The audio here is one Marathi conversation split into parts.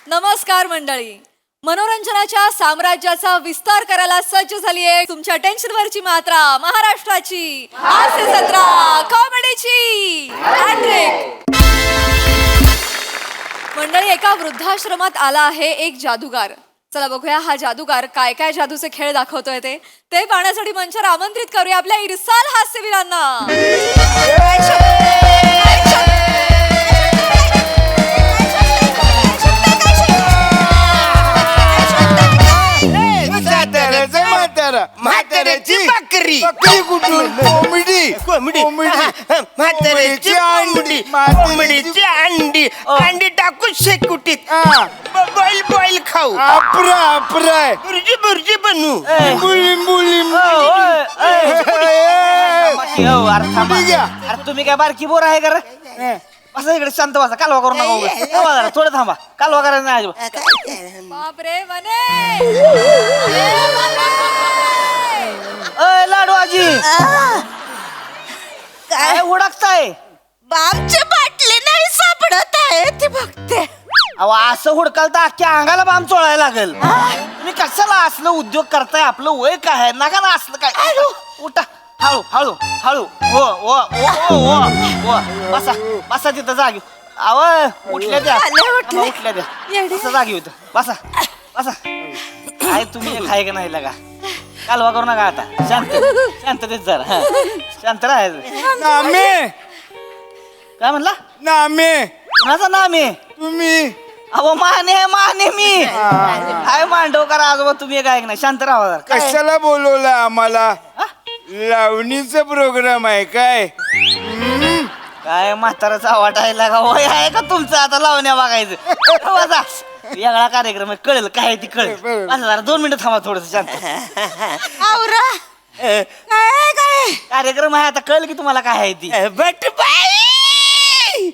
नमस्कार मंडळी. मनोरंजनाच्या साम्राज्याचा विस्तार करायला सज्ज झालीये तुमच्या टेन्शनवरची मात्रा, महाराष्ट्राची हास्य जत्रा, कॉमेडीची हॅट्रिक. मंडळी, एका वृद्धाश्रमात आला आहे एक जादूगार. चला बघूया हा जादूगार काय काय जादूचे खेळ दाखवतोय ते पाहण्यासाठी मंचावर आमंत्रित करूया आपल्या इरसाल हास्यवीरांना. म्हाताऱ्याची बकरी कुठून? कोंबडी म्हाताऱ्याची अंडी कोंबडीची अंडी अंडी टाकून शेकुटीत बॉईल बॉईल खाऊ अप्रा बुर्जी बुर्जी बनवू लिंबू लिंबू अरे तुम्ही काय बारकी बोर आहे का रे? असं इकडे शांत बसा, कालवा करू नका उगाच. थांबा जरा, थोडं थांबा, कालवा करायचं नाही अजिबात. बापरे वने. अय लाडू आजी, काय हुडकताय? बामची बाटली नाही सापडत आहे ती बघते. अहो असं हुडकाल तर अख्ख्या अंगाला बाम चोळायला लागेल. तुम्ही कशाला असलं उद्योग करताय? आपलं वय काय आहे? नका ना असलं काय. उठा, हळू हळू हळू. हो हो हो हो हो बसा बसा तिथं जागी. अव उठल्या द्या, उठल्या द्या, बसा जागी होतं. बसा बसा. काय तुम्ही खाय का नाही लगा? कालवा करू नका आता. शांततेत जरा, शांत राहायचं. नामे काय म्हणला? नामे कुणाचं नाम आहे? तुम्ही अहो माने मी काय मांडव करा आजोबा. तुम्ही काय नाही, शांत राहा जरा. काय? कशाला बोलवलं आम्हाला? लावणीचा प्रोग्राम आहे काय? काय म्हाताराचा वाटायला का वय आहे का तुमचं आता लावण्या बघायचं? बसा. वेगळा कार्यक्रम आहे, कळेल काय ती कळेल. असं जरा 2 मिनिटं थांबा, थोडस शांत. आवरा काय काय कार्यक्रम आहे आता, कळेल की तुम्हाला काय आहे ती. बट बाई,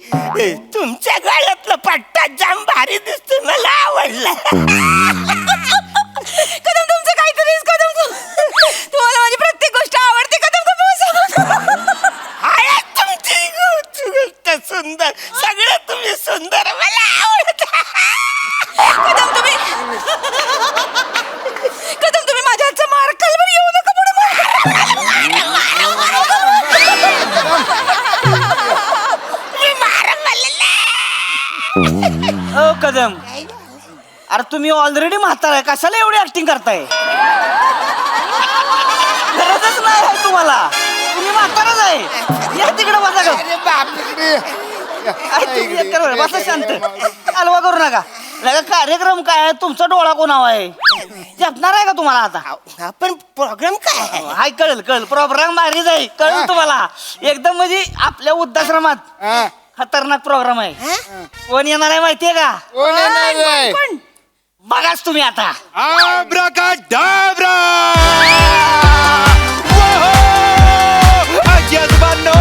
तुमच्या गळ्यातला पट्टा जाम भारी दिसतो, मला आवडला. कदम तुमचं काहीतरी कदम तुम्हाला माझी प्रत्येक गोष्ट आवडते. कदम हाय तुमची गोष्ट सुंदर, सगळं तुम्ही सुंदर, मला आवडत. कदम तुम्ही माझ्या हातचा मार खालवर येऊ नका पुढे. ओ कदम, अरे तुम्ही ऑलरेडी म्हातारा आहे, कशाला एवढी ऍक्टिंग करताय? गरजच नाही आहे तुम्हाला, तुम्ही म्हाताराच आहे. या तिकडे बसा का. तुम्ही एक करा, बसा शांत, कालवा करू नका. लगा कार्यक्रम काय आहे? तुमचा डोळा कोणावा आहे? जपणार आहे का तुम्हाला आता? आपण प्रोग्राम काय आहे? हाय, कळेल प्रोग्राम भारी जाईल, कळेल तुम्हाला एकदम. म्हणजे आपल्या वृद्धाश्रमात खतरनाक प्रोग्राम आहे. कोण येणार आहे माहितीये का? कोण येणार आहे? बघाच तुम्ही आता. आब्राकाडाब्रा. आजी आजोबांनो,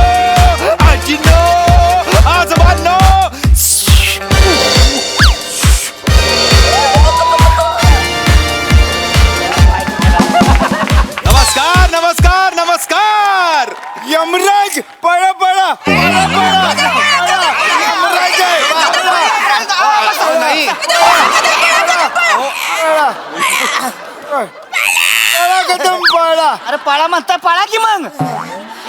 आजीनो, आजोबांनो. नमस्कार नमस्कार नमस्कार. यमराज पळा पळा पळा पळा. यमराज आहे. नाही पळा कदम पळा. अरे पाळा म्हणताय, पाळा की मग.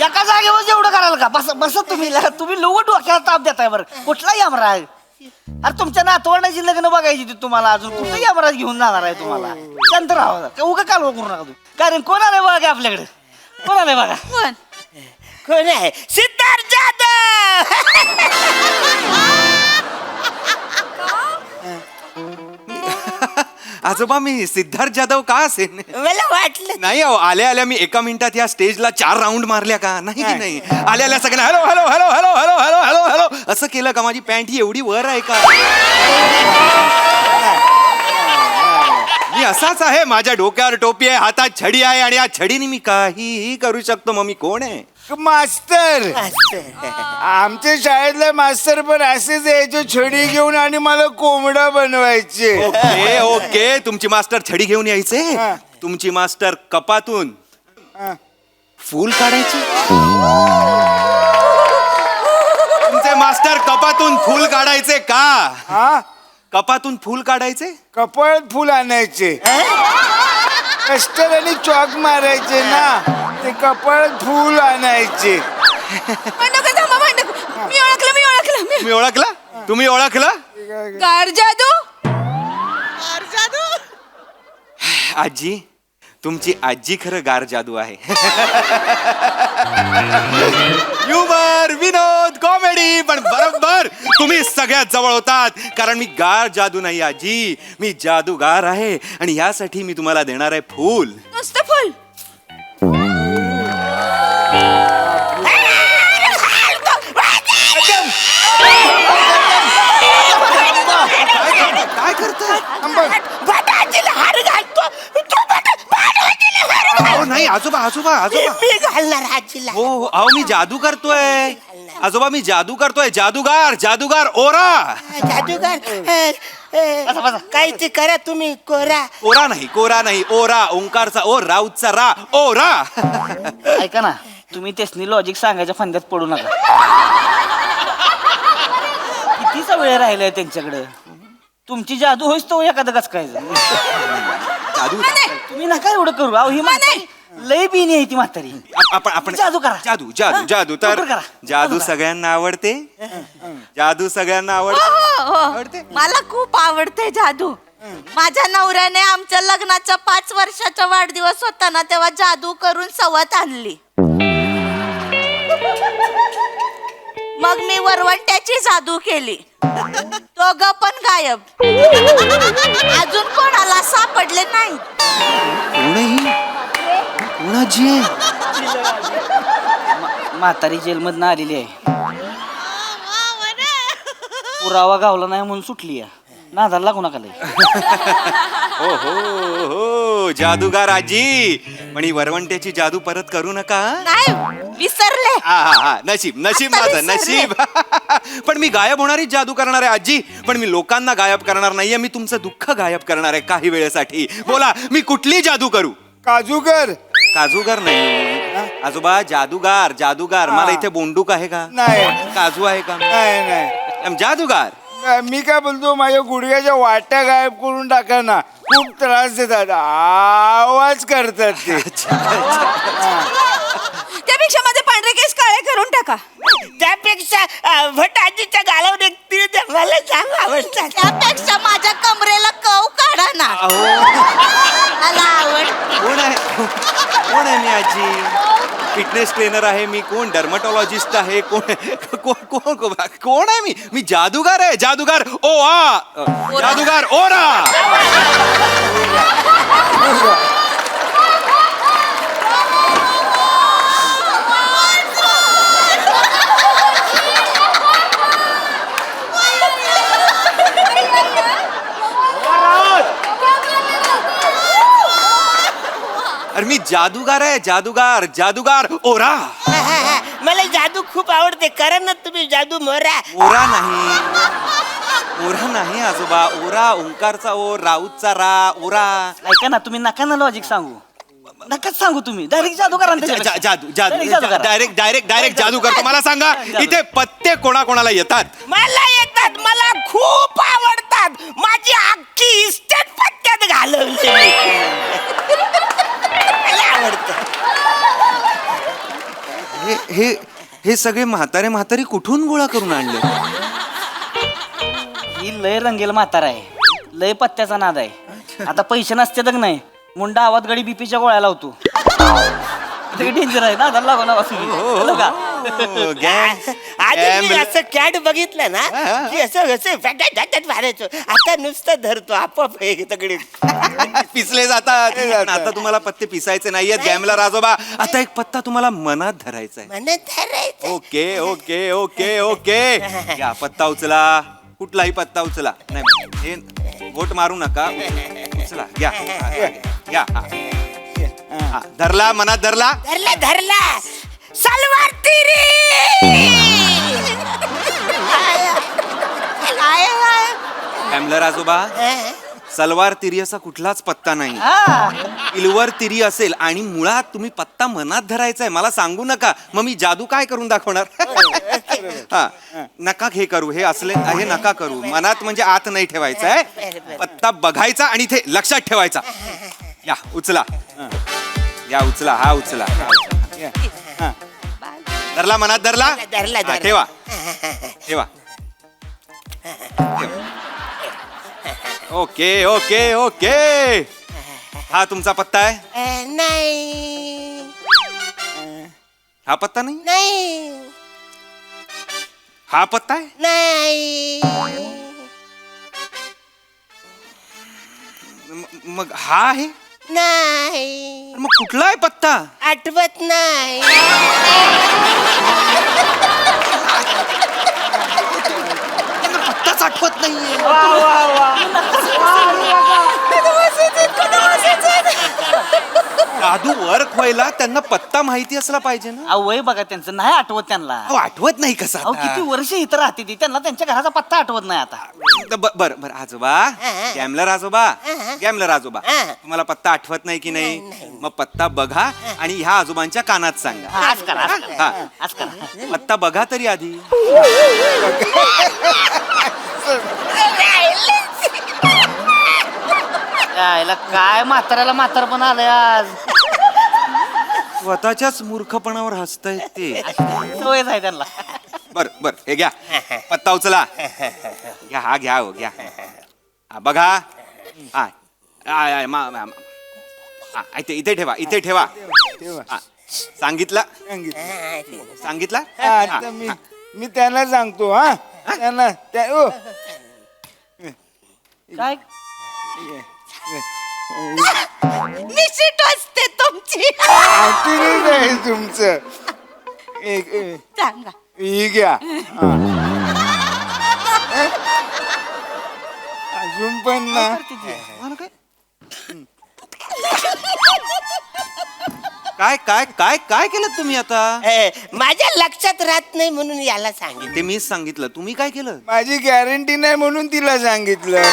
एका जागेवर एवढं कराल का? बस बस तुम्ही लोक डोक्याला ताप देताय. बरं कुठला यमराज? अरे तुमच्या नातवंडाची लग्न बघायची ती तुम्हाला, अजून कुठं यमराज घेऊन जाणार आहे तुम्हाला? शांत राहा, उगा कालवा करू नका तुम्ही. कारण कोण आलंय बघा आपल्याकडे, कोण आलंय बघा. कोण आहे? सिद्धार्थ जाधव. आजोबा, मी सिद्धार्थ जाधव का असेल? मला वाटलं नाही अहो, आल्या आल्या मी एका मिनिटात या स्टेजला 4 राऊंड मारल्या का? नाही की नाही. आल्या आल्या सगळ्यांना hello hello hello hello hello hello hello hello असं केलं का? माझी पॅन्ट ही एवढी वर आहे का? मी असाच आहे. माझ्या डोक्यावर टोपी आहे, हातात छडी आहे, आणि या छडीने मी काहीही करू शकतो. मग मी कोण आहे? मास्तर. आमच्या शाळेतले मास्तर पण असेच यायचे, छडी घेऊन, आणि मला कोंबडा बनवायचे. ओके ओके, तुमची मास्टर छडी घेऊन यायचे. तुमची मास्टर कपातून फूल काढायची. तुमचे मास्टर कपातून फूल काढायचे का? कपातून फूल काढायचे. कपाळात फुल आणायचे, कस्टर आणि चॉक मारायचे ना, ते कपाळात फुल आणायचे. भांडू थांबा भांडू. मी ओळखलं मी ओळखला. तुम्ही ओळखला. गार जादू. आजी, तुमची आजी खरं गार जादू आहे. ह्युमर, विनोद, कॉमेडी, पण बरोबर तुम्ही सगळ्यात जवळ होतात, कारण मी गार जादू नाही आजी, मी जादूगार आहे. आणि यासाठी मी तुम्हाला देणार आहे फूल. नुसतं फुल. काय करताय. भटाजीला हार घालतो तू. अहो नाही आजोबा, आजोबा, आजोबा. मी घालणार आजीला. हो हो, अहो मी जादू करतोय आजोबा, मी जादू करतोय. जादूगार, जादूगार ओरा. जादूगार काहीतरी करा तुम्ही. ओरा नाही, ओरा. ओंकारचा ओ, राऊतचा रा, ओरा. ऐका ना, तुम्ही तेसनी लॉजिक सांगायच्या फंद्यात पडू नका. कितीचा वेळ राहिलाय त्यांच्याकडे. तुमची जादू होईस तो एखादं कस काय. जादू तुम्ही नका एवढं करू. अहो ही म्हातारी लय बिनी आहे ती म्हातारी. आपण जादू करा. जादू तर लवकर करा. जादू सगळ्यांना आवडते. जादू सगळ्यांना आवडते. मला खूप आवडते जादू. माझ्या नवऱ्याने आमच्या लग्नाचा 5 वर्षाचा वाढदिवस होता ना, तेव्हा जादू करून सवत आणली. मग मी वरवंट्याची जादू केली. दोघं पण गायब. अजून कोणाला सापडले नाही. कोणाची म्हातारी जेलमधनं आलेली आहे. पुरावा गावला नाही म्हणून सुटली आहे. नादाला लागू नका लय. हो हो हो, जादूगार आजी, पण ही वरवंट्याची जादू परत करू नका. नाही विसरले. हा, नशीब आता माझं, विसरले. नशीब. पण मी गायब होणारी जादू करणार आहे आजी, पण मी लोकांना गायब करणार नाहीये. मी तुमचं दुःख गायब करणार आहे काही वेळेसाठी. बोला, मी कुठली जादू करू. काजूगर. काजूगार नाही आजोबा, जादूगार. मला इथे बोंडूक आहे का. नाही. काजू आहे का. नाही. जादूगार. मी काय बोलतो, माझ्या गुडघ्याच्या वाट्या गायब करून टाका ना, खूप त्रास देतात, आवाज करतात ते. त्यापेक्षा माझे पांढरे केस काळे करून टाका. त्यापेक्षा भटाजीच्या गालावर एक तीळ द्या, मला जाम आवडतात. त्यापेक्षा माझ्या कमरेला कव काढा ना. मला आवड. कोण आहे मी आजी. फिटनेस ट्रेनर आहे मी. कोण डर्मटॉलॉजिस्ट आहे. कोण आहे मी जादूगार आहे. जादूगार जादूगार ओरा. अरे मी जादूगार आहे. जादूगार ओरा. मला जादू खूप आवडते. करा ना तुम्ही जादू. मोरा. ओरा नाही आजोबा. ओरा, ओंकारचा ओ, राऊतचा रा, ओरा. ऐका ना, तुम्ही नका ना लॉजिक सांगू. नकाच सांगू. तुम्ही डायरेक्ट जादू करा ना त्याच्यापेक्षा. जादू डायरेक्ट जादू करतो. मला सांगा, इथे पत्ते कोणाकोणाला येतात. मला येतात. मला खूप आवडतात. माझी अख्खी इस्टेट पत्त्यात घालवली. मला आवडतं. हे सगळे म्हातारी कुठून गोळा करून आणले. ही लय रंगेल म्हातारा आहे. लय पत्त्याचा नाद आहे. आता पैसे नसते तर नाही, मुंडा आवाज गडी बीपीच्या गोळ्या लावतो. डेंजर आहे ना. लागू नका. आधी मी असं कॅट बघितलं ना की असं मारायचो. आता नुसतं धरतो आपोआप तगडी पिसले जातात. आता तुम्हाला पत्ते पिसायचे नाहीयेत. गॅमलर आजोबा, आता एक पत्ता तुम्हाला मनात धरायचा आहे. म्हणत धरायचं. ओके. या पत्ता उचला. कुठलाही पत्ता उचला. नाही, हे बोट मारू नका. उचला. या. हा, धरला. मनात धरला. धरला. सलवार तिरी. गॅमलर आजोबा, सलवार तिरी असा कुठलाच पत्ता नाही. इलवर तिरी असेल आणि मुळात तुम्ही पत्ता मनात धरायचा आहे. मला सांगू नका, मग मी जादू काय करून दाखवणार. हा, नका हे करू, हे असले हे नका करू. मनात म्हणजे आत नाही ठेवायचा आहे. पत्ता बघायचा आणि इथे लक्षात ठेवायचा. या उचला, या उचला, हा उचला. धरला, मनात धरला. धरला, हा, धरला. ठेवा ठेवा. Okay okay okay. हा तुमचा पत्ता आहे. नाही हा पत्ता नाही. नाही हा पत्ता आहे. नाही मग हा आहे. नाही मग कुठला आहे पत्ता. आठवत नाही. पत्ताच आठवत नाहीये. जादू वर्क व्हायला त्यांना पत्ता माहिती असला पाहिजे ना. अहो वय बघा त्यांचं नाही आठवत त्यांना. अहो, आठवत नाही कसं अहो आता? किती वर्ष इथं राहते ती, त्यांना त्यांच्या घराचा पत्ता आठवत नाही आता. बर बर आजोबा, गॅमलर आजोबा, गॅमलर आजोबा, तुम्हाला पत्ता आठवत नाही की नाही? मग पत्ता बघा आणि ह्या आजोबांच्या कानात सांगा. आज करा, आज करा, हा, आज करा. पत्ता बघा तरी आधी. यायला काय म्हाताऱ्याला म्हातारपण आलंय आज. स्वतःच्याच मूर्खपणावर हसतायत ते. सवयच आहे त्यांना. बर बर, हे घ्या पत्ता उचला. घ्या, हा घ्या, हो घ्या. हा बघा. हा हा, इथे इथे ठेवा, इथे ठेवा. हा, सांगितलं सांगितलं. आता मी त्यांना सांगतो. हा त्यांना ओ काय निश्चित असते तुमची. आठवणीच आहे तुमचं. सांगा. ही घ्या. अजून पण ना. काय काय काय काय केलं तुम्ही आता? माझ्या लक्षात राहत नाही म्हणून याला सांगितलं. ते मीच सांगितलं, तुम्ही काय केलं? माझी गॅरंटी नाही म्हणून तिला सांगितलं.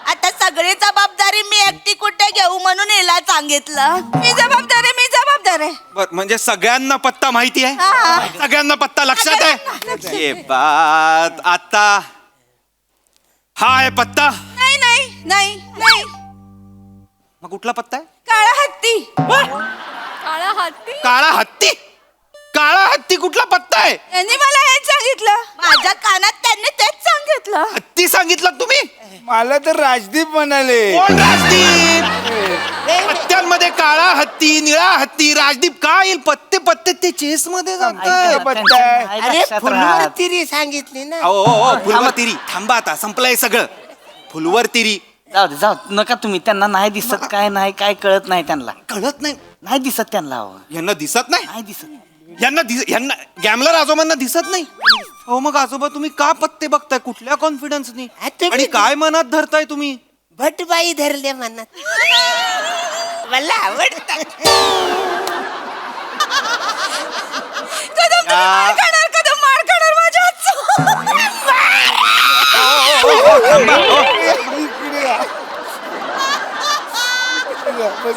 आता सगळी जबाबदारी मी एकटी कुठे घेऊ म्हणून हिला सांगितलं. मी जबाबदार आहे, मी जबाबदार आहे. बर, म्हणजे सगळ्यांना पत्ता माहिती आहे. हा. सगळ्यांना पत्ता लक्षात आहे. ये बात. आता हा आहे पत्ता. नाही नाही नाही नाही. मग कुठला पत्ता आहे? काळा हत्ती. काळा हत्ती. काळा हत्ती. काळा हत्ती कुठला पत्ता आहे? त्यांनी मला हेच सांगितलं. माझ्या कानात त्यांनी तेच सांगितलं. हत्ती सांगितलं तुम्ही? मला तर राजदीप म्हणाले. कोण राजदीप? पत्त्यांमध्ये काळा हत्ती, निळा हत्ती, राजदीप काय येईल? पत्ते पत्ते ते चेस मध्ये जमतात. पत्ता आहे. अरे फुलवर तिरी सांगितली ना. ओ फुलवर तिरी. थांबा, आता संपलंय सगळं. फुलवर तिरी. जाऊ दे, जाऊ नका तुम्ही. त्यांना नाही दिसत, काय नाही, काय कळत नाही त्यांना. कळत नाही नाही दिसत त्यांना. अहो. यांना दिसत नाही. नाही दिसत. यांना गॅमलर आजोबांना दिसत नाही. हो मग आजोबा तुम्ही का पत्ते बघताय? कुठल्या कॉन्फिडन्सनी? आ, तुम्ही- आणि काय मनात धरताय तुम्ही? भटबाई धरले मनात. मला आवडतात. कदम तुम्ही मार खाणार, कदम मार खाणार माझ्या हातचं.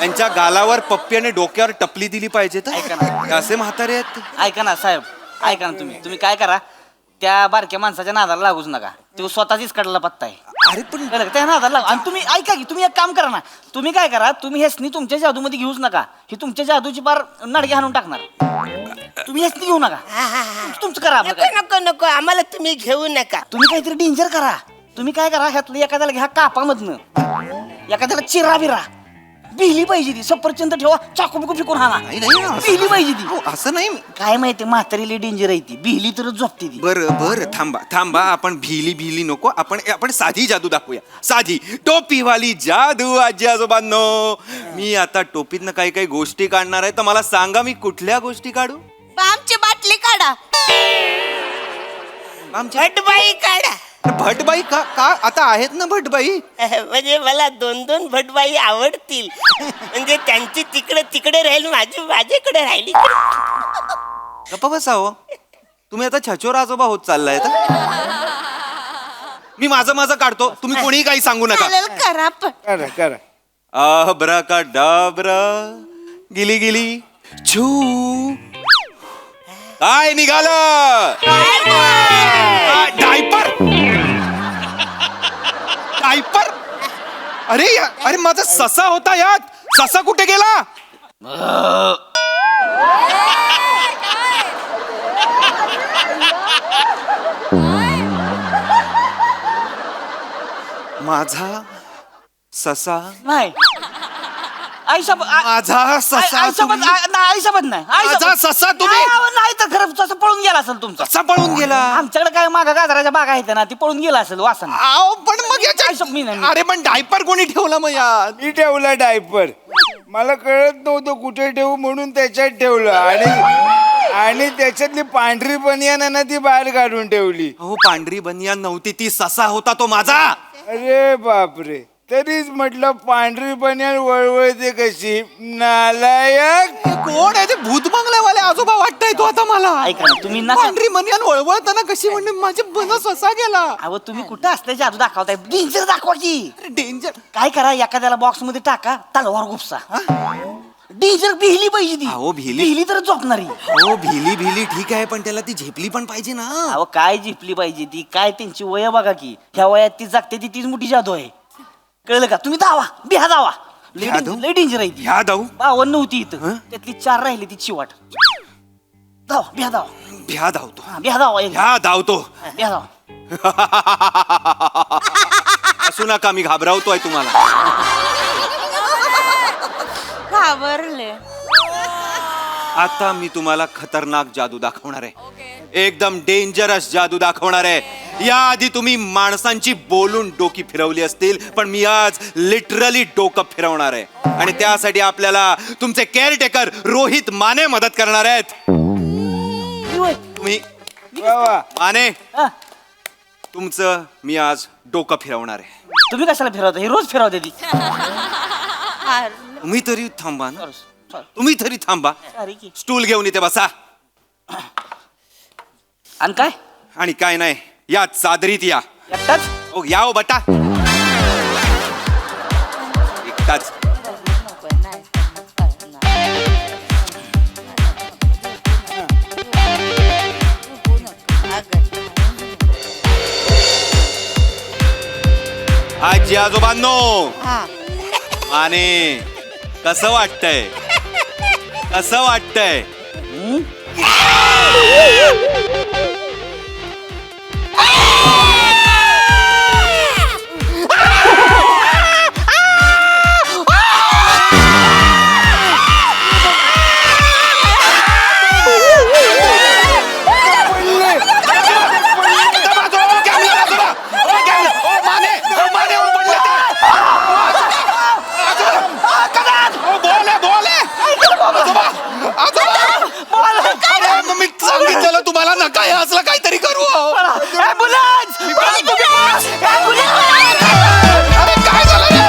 यांच्या गालावर पप्पी आणि डोक्यावर टपली दिली पाहिजे तर. ऐका ना. असे म्हातारे आहेत ते. ऐका ना साहेब, ऐका ना तुम्ही काय करा, त्या बारक्या माणसाच्या नादाला लागूच नका. तो स्वतःच काढला पत्ता आहे. अरे पण कळलं का? त्या नादाला लागू. आणि तुम्ही ऐका की, तुम्ही एक काम करा ना. तुम्ही काय करा, तुम्ही हेसनी तुमच्या जादूमध्ये घेऊच नका. ही तुमच्या जादूची पार नडगे हाणून टाकणार. तुम्ही हेसनी घेऊ नका. तुमचं करा आपलं नको काय. नको नको, आम्हाला तुम्ही घेऊ नका. तुम्ही काहीतरी डेंजर करा. तुम्ही काय करा, ह्यातलं एखाद्याला घ्या कापामधनं, एखाद्याला चिरा बिरा, बिहली पाहिजे ती. सफरचंद ठेवा, चाकू बिकू फिकून हाना. नाही, नाही, असं- बिहली पाहिजे ती. अहो, असं नाही. काय माहिती, म्हातारीली डेंजर आहे ती. बिहली तरच झोपते ती. बर थांबा. आपण भिली नको. आपण साधी जादू दाखवूया. साधी टोपीवाली जादू. आजी आजोबांनो, मी आता टोपीतनं काही काही गोष्टी काढणार आहे. तर मला सांगा मी कुठल्या गोष्टी काढू? बामची बाटली काढा. आमच्या भटबाई काढा. भटबाई का का आता आहेत ना भटबाई. म्हणजे मला 2-2 भटबाई आवडतील. म्हणजे त्यांची तिकडे राहील, माझी माझ्याकडे राहिली. गप्पा बसा हो. तुम्ही आता छचोर आजोबा होत चाललाय तर. मी माझं काढतो, तुम्ही कोणीही काही सांगू नका. चालेल करा पण करा करा. अब्राकाडाब्रा, गिली गिली छू. काय निघालं? डायपर. डायपर. अरे माझा ससा होता यात. ससा कुठे गेला? माझा ससा. नाही आईसोबत माझा ससा आईसोबत आईसोबत नाही माझा ससा तुम्ही नाही तर खरं तसं पळून गेला असेल तुमचा. कसा पळून गेला? आमच्याकडे काय मागा गाजराच्या बागा आहेत ना, ती पळून गेला असेल वासन. आओ पण मग मी नाही. अरे पण डायपर कोणी ठेवला मग यात? मी ठेवला डायपर. मला कळत नव्हतं कुठे ठेवू म्हणून त्याच्यात ठेवलं आणि त्याच्यातली पांढरी बनियान आहे ना ती बाहेर काढून ठेवली. अहो पांढरी बनियान नव्हती ती, ससा होता तो माझा. अरे बापरे, तरीच म्हटलं पांढरी बनियान वळवळते कशी. नालायक. कोण आहे ते? भूत बंगल्यावाले आजोबा वाटताय तो आता मला. ऐका ना, तुम्ही नका. पांढरी बनियान वळवळताना कशी म्हणजे माझे बन ससा गेला. अहो तुम्ही कुठं असले जादू दाखवताय? डेंजर दाखवा की. डेंजर. काय करा, एखाद्याला बॉक्स मध्ये टाका, तलवार गुपसा. डेंजर भिली पाहिजे ती. अहो, भिली? भिली तर झोपणारी. हो भिली ठीक आहे, पण त्याला ती झेपली पण पाहिजे ना. अहो काय जिपली पाहिजे ती? काय त्यांची वय बघा की. ह्या वयात ती जगते तीच मोठी जादू आहे. कळलं का? तुम्ही धावा, बिहा धावा. धावू? लय डेंजर आहे ती. ह्या धाऊ. 52 नव्हती इथं, त्यातली 4 राहिली ती चिवाट. धावा, बिहा धावा. भ्या धावतो. बिहा धावा. ह्या धावतो. बिहा धावा. असू नका, मी घाबरावतोय तुम्हाला. घाबरले. आता मी तुम्हाला खतरनाक जादू दाखवणार आहे. एकदम डेंजरस जादू दाखवणार आहे. याआधी तुम्ही माणसांची बोलून डोकी फिरवली असतील, पण मी आज लिटरली डोकं फिरवणार आहे. आणि त्यासाठी आपल्याला तुमचे केअरटेकर रोहित माने मदत करणार आहेत. तुम्ही वा वा. माने, हा. तुमचं मी आज डोकं फिरवणार आहे. तुम्ही कशाला फिरवता? हे रोज फिरवते ती. तुम्ही तरी थांबा ना. तुम्ही तरी थांबा. अरे की. स्टूल घेऊन इथे बसा. आणि काय? आणि काय नाही, या चादरीत या. एकटाच? ओ या ओ बटा. एकटाच. आजी आजोबांनो, आणि कसं वाटतंय? कसं वाटतंय? मी सांगितलेलं तुम्हाला नका हे असलं काहीतरी करू. ॲम्ब्युलन्स! अरे काय झालं रे?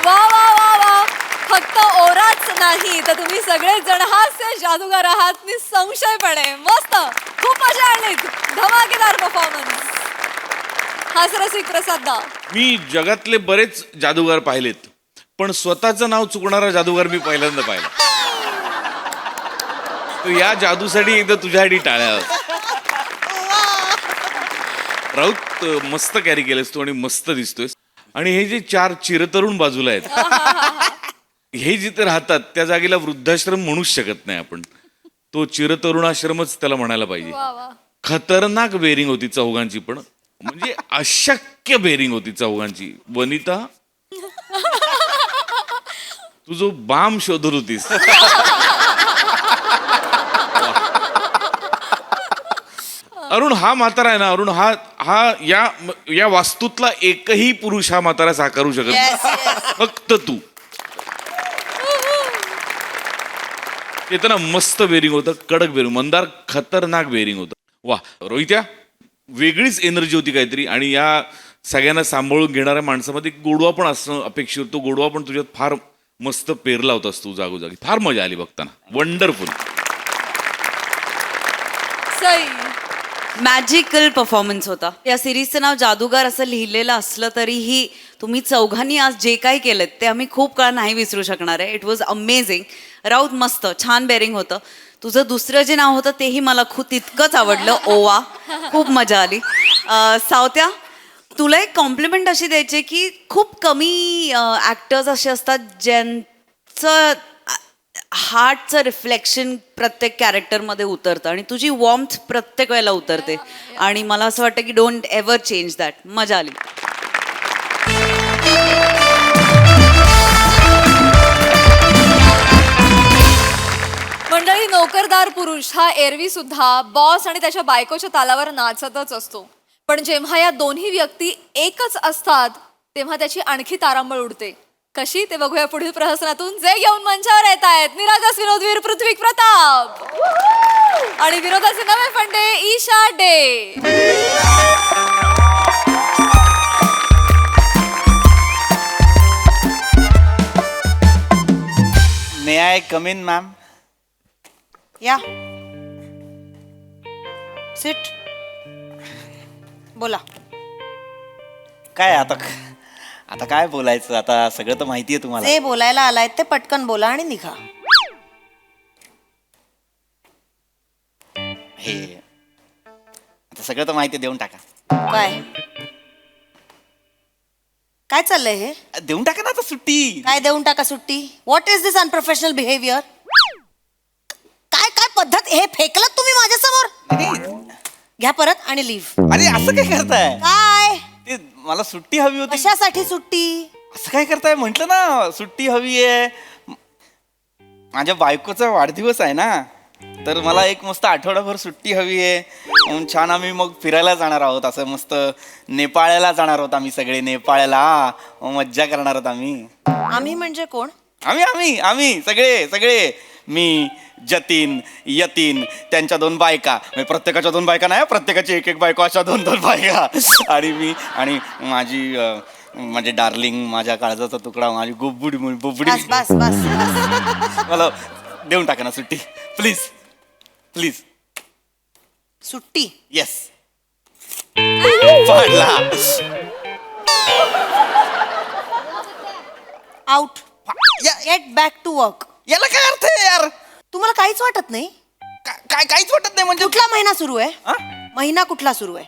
वा वा वा वा. फक्त ओराच नाही तर तुम्ही सगळेच जण हास्य जादूगार आहात निसंशयपणे. मस्त, खूप मजा आणलीत. धमाकेदार परफॉर्मन्स. हास्यरसिक प्रसाद दा. मी जगातले बरेच जादूगार पाहिलेत, पण स्वतःचं नाव चुकणारा जादूगार मी पहिल्यांदा पाहिला. तर या जादूसाठी एकदा तुझ्यासाठी टाळ्या. राऊत, मस्त कॅरी केलंस तू आणि मस्त दिसतोयस. आणि हे जे 4 चिरतरुण बाजूला आहेत, हे जिथे राहतात त्या जागेला वृद्धाश्रम म्हणूच शकत नाही आपण. तो चिरतरुणाश्रमच त्याला म्हणायला पाहिजे. वा वा. खतरनाक बेरिंग होती चौघांची, पण म्हणजे अशक्य बेरिंग होती चौघांची. वनिता, तू जो बाम शोधत होतीस, अरुण हा म्हातारा आहे ना, अरुण हा या वास्तूतला एकही पुरुष हा म्हातारा साकारू शकत नाही. फक्त तू. ते ना मस्त बेरिंग होतं, कडक बेरिंग, मंदार खतरनाक बेरिंग होतं. वा रोहित्या, वेगळीच एनर्जी होती काहीतरी. आणि या सगळ्यांना सांभाळून घेणाऱ्या माणसामध्ये गोडवा पण असणं अपेक्षित. तो गोडवा पण तुझ्यात फार मस्त पेरला होतास तू जागोजागी. फार मजा आली बघताना. वंडरफुल. सई. मॅजिकल परफॉर्मन्स होता. या सिरीजचं नाव जादूगार असं लिहिलेलं असलं तरीही तुम्ही चौघांनी आज जे काही केलं ते आम्ही खूप काळ नाही विसरू शकणार आहे. It was amazing. राऊत मस्त छान बेरिंग होतं. तुझं दुसरं जे नाव होतं तेही मला खूप तितकंच आवडलं, ओवा. खूप मजा आली. सावत्या, तुला एक कॉम्प्लिमेंट अशी द्यायची की खूप कमी ॲक्टर्स असे असतात ज्यांचं हार्टचं रिफ्लेक्शन प्रत्येक कॅरेक्टरमध्ये उतरतं आणि तुझी वॉर्म्थ प्रत्येक वेळेला उतरते आणि मला असं वाटतं की डोंट एव्हर चेंज दॅट. मजा आली. मंडळी, नोकरदार पुरुष हा एरवी सुद्धा बॉस आणि त्याच्या बायकोच्या तालावर नाचतच असतो, पण जेव्हा या दोन्ही व्यक्ती एकच असतात तेव्हा त्याची आणखी तारांबळ उडते. कशी ते बघूया पुढील प्रहसनातून, जे घेऊन मंचावर येत आहेत निरागस विनोदवीर पृथ्वी प्रताप आणि विनोदाचे नवे फंडे Isha De. May I come in ma'am? या सिट. बोला. काय आता आता काय बोलायचं, आता सगळं तर माहिती आहे तुम्हाला. जे बोलायला आलाय ते पटकन बोला आणि निघा. हे आता सगळं तर माहिती आहे, देऊन टाका. काय काय चाललंय हे? देऊन टाका ना आता सुट्टी. काय देऊन टाका सुट्टी? What is this unprofessional behaviour? काय काय पद्धत? हे फेकलं तुम्ही माझ्यासमोर? घ्या परत आणि लिव्ह. अरे असं काय करताय? काय ते मला सुट्टी हवी होती. कशासाठी सुट्टी? असं काय करताय? म्हंटल ना सुट्टी हवी आहे. माझ्या बायकोचा वाढदिवस आहे ना, तर मला एक मस्त आठवडाभर सुट्टी हवी आहे. म्हणून छान आम्ही मग फिरायला जाणार आहोत. असं मस्त नेपाळला जाणार आहोत आम्ही सगळे. नेपाळला मज्जा करणार आहोत आम्ही. आम्ही म्हणजे कोण? आम्ही आम्ही आम्ही सगळे सगळे. मी, जतीन, यतीन, त्यांच्या 2 बायका, म्हणजे प्रत्येकाच्या 2 बायका नाही, प्रत्येकाची एक एक बायको, अशा 2-2 बायका, आणि मी आणि माझी माझे डार्लिंग, माझ्या काळजाचा तुकडा, माझी गोबुडी बोबडी. बस बस बस. मला देऊन टाका ना सुट्टी प्लीज प्लीज. सुट्टी? येस. पाडला. Out. Get back to work. याला काय अर्थ आहे यार? तुम्हाला काहीच वाटत नाही? काय काहीच वाटत नाही म्हणजे? कुठला महिना सुरू आहे? हा? महिना कुठला सुरू आहे?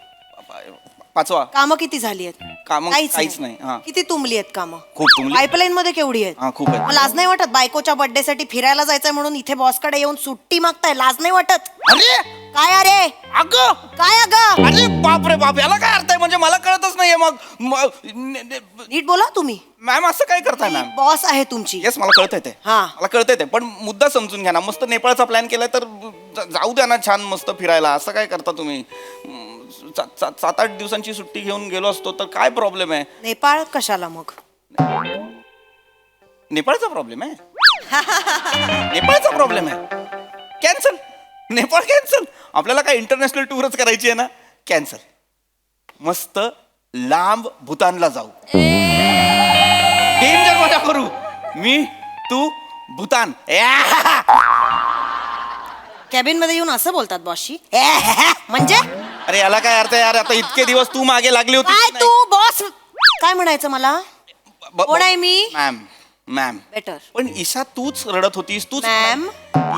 5वा. कामं किती झाली आहेत? कामं काहीच नाही. हा. किती तुंबली आहेत कामं? खूप तुंबली. पाईपलाईन मध्ये केवढी आहेत? हा, खूप आहेत. मग लाज नाही वाटत? बायकोच्या बर्थडे साठी फिरायला जायचंय म्हणून इथे बॉसकडे येऊन सुट्टी मागताय, लाज नाही वाटत? अरे काय अरे? अगं काय अगं? अरे बाप रे बाप, याला काय अर्थ आहे म्हणजे? मला कळतच नाहीये. मग नीट बोला तुम्ही. मॅम असं काय करताय मॅम? बॉस आहे तुमची. येस, मला कळतंय ते. हा. मला कळतंय ते, पण मुद्दा समजून घ्या ना. मस्त नेपाळचा प्लॅन केलाय तर जाऊ द्या ना छान मस्त फिरायला. असं काय करता तुम्ही? 7-8 दिवसांची सुट्टी घेऊन गेलो असतो तर काय प्रॉब्लेम आहे? नेपाळ कशाला मग? नेपाळचा प्रॉब्लेम आहे? नेपाळचा प्रॉब्लेम आहे? कॅन्सल. नेपाळ कॅन्सल. आपल्याला काय इंटरनॅशनल टूरच करायची आहे ना? कॅन्सल. मस्त लांब भूतानला जाऊ. डेंजर मजा करू. मी, तू, भूतान. कॅबिन मध्ये येऊन असं बोलतात बॉसशी? म्हणजे अरे याला काय अर्थ आहे यार? आता इतके दिवस तू मागे लागली होती. काय तू बॉस? काय म्हणायचं मला? कोण आहे मी? Ma'am ma'am. बेटर. पण ईशा तूच रडत होतीस. तूच मॅम.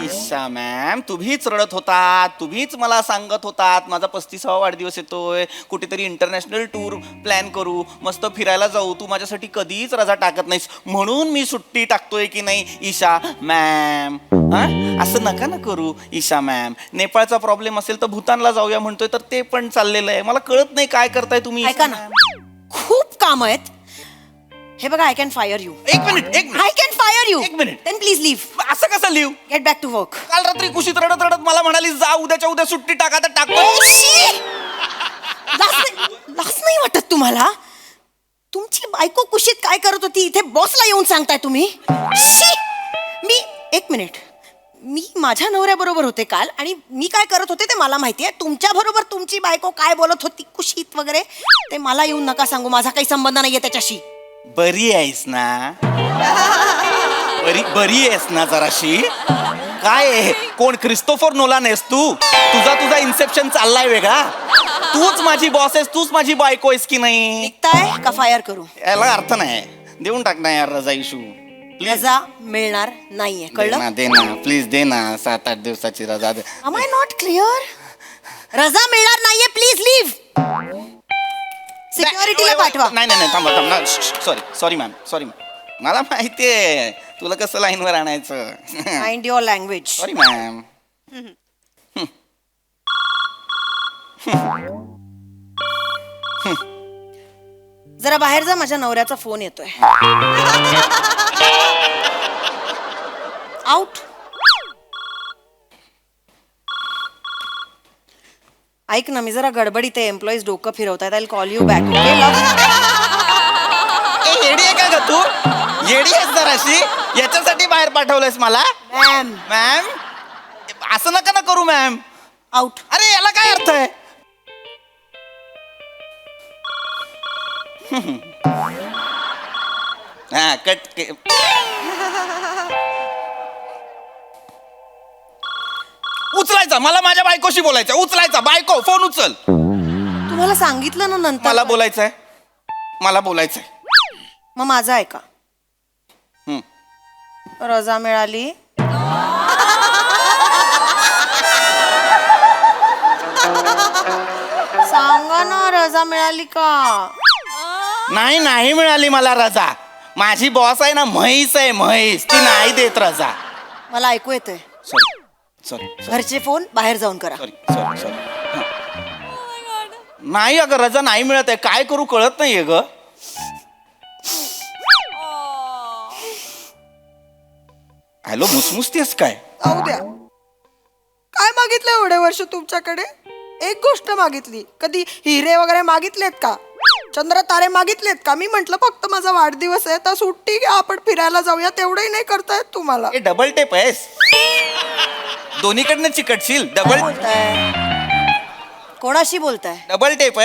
ईशा मॅम, तुम्हीच रडत होतात. तुम्हीच मला सांगत होतात माझा 35वा वाढदिवस येतोय, कुठेतरी इंटरनॅशनल टूर प्लॅन करू, मस्त फिरायला जाऊ. तू माझ्यासाठी कधीच रजा टाकत नाहीस, म्हणून मी सुट्टी टाकतोय की नाही ईशा मॅम? असं नका ना करू ईशा मॅम. नेपाळचा प्रॉब्लेम असेल तर भूतानला जाऊया म्हणतोय, तर ते पण चाललेलं आहे. मला कळत नाही काय करताय तुम्ही. ऐका ना, खूप काम आहेत. हे बघा, आय कॅन फायर यू. एक minute. I can fire you. एक मिनिट. Then please leave. असं कसं लिहू? Get back to work. काल रात्री कुशीत रडत रडत मला म्हणाली जा उद्याच्या उद्या सुट्टी टाका, तर टाकतो. लाज नाही वाटत तुम्हाला? तुमची बायको कुशीत काय करत होती इथे बॉसला येऊन सांगताय तुम्ही? मी एक मिनिट. मी माझ्या नवऱ्याबरोबर होते काल आणि मी काय करत होते ते मला माहिती आहे. तुमच्या बरोबर तुमची बायको काय बोलत होती कुशीत वगैरे ते मला येऊन नका सांगू. माझा काही संबंध नाहीये त्याच्याशी. बरी आहेस ना? बरी आहेस ना जराशी? काय आहे? कोण क्रिस्टोफर नोलान आहेस तू? तुझा इन्सेप्शन चाललाय वेगळा. तूच माझी बॉस आहेस, तूच माझी बायको आहेस की नाही? निघताय का फायर करू? याला अर्थ नाही. देऊन टाक ना यार रजा इशू. रजा मिळणार नाहीये, कळलं? दे ना प्लीज, दे ना 7-8 दिवसाची रजा दे. Am I not clear? रजा मिळणार नाहीये, प्लीज लिव्ह. सिक्युरिटीला पाठवा. नाही थांबा. Sorry ma'am. मला माहितीये तुला कसं लाईनवर आणायचं. Mind your language. Sorry ma'am. जरा बाहेर जा, माझ्या नवऱ्याचा फोन येतोय. आउट. ऐक ना, मी जरा गडबडीत आहे. एम्प्लॉईज डोकं फिरवतायत. I call you back. येडी आहे का ग तू? येडी आहेस जराशी. याच्यासाठी बाहेर पाठवलंयस मला? मॅम असं नका ना करू मॅम. आउट. अरे याला काय अर्थ आहे? हा कट. उचलायचा, मला माझ्या बायकोशी बोलायचं. उचलायचा, बायको फोन उचल. तुम्हाला सांगितलं ना नंतर. मला बोलायचंय. मग माझं ऐका. रजा मिळाली. सांगा ना, रजा मिळाली का? नाही मिळाली मला रजा. माझी बॉस आहे ना, म्हैस आहे म्हैस. ती नाही देत रजा. मला ऐकू येतंय. सॉरी घरचे फोन बाहेर जाऊन करा. नाही अगं, रजा नाही मिळत आहे. काय करू कळत नाहीये ग. हॅलो, मुसमुसतेस काय? जाऊ द्या. काय मागितलं एवढे वर्ष तुमच्याकडे? एक गोष्ट मागितली. कधी हिरे वगैरे मागितलेत का? चंद्र तारे मागितलेत का? मी म्हंटल फक्त माझा वाढदिवस आहे तर सुट्टी घ्या, आपण फिरायला जाऊया. तेवढंही नाही करतायत तुम्हाला. हे डबल टेप आहेस. दोन्हीकडनं चिकटशील. बोलताय? कोणाशी बोलताय? डबल टेप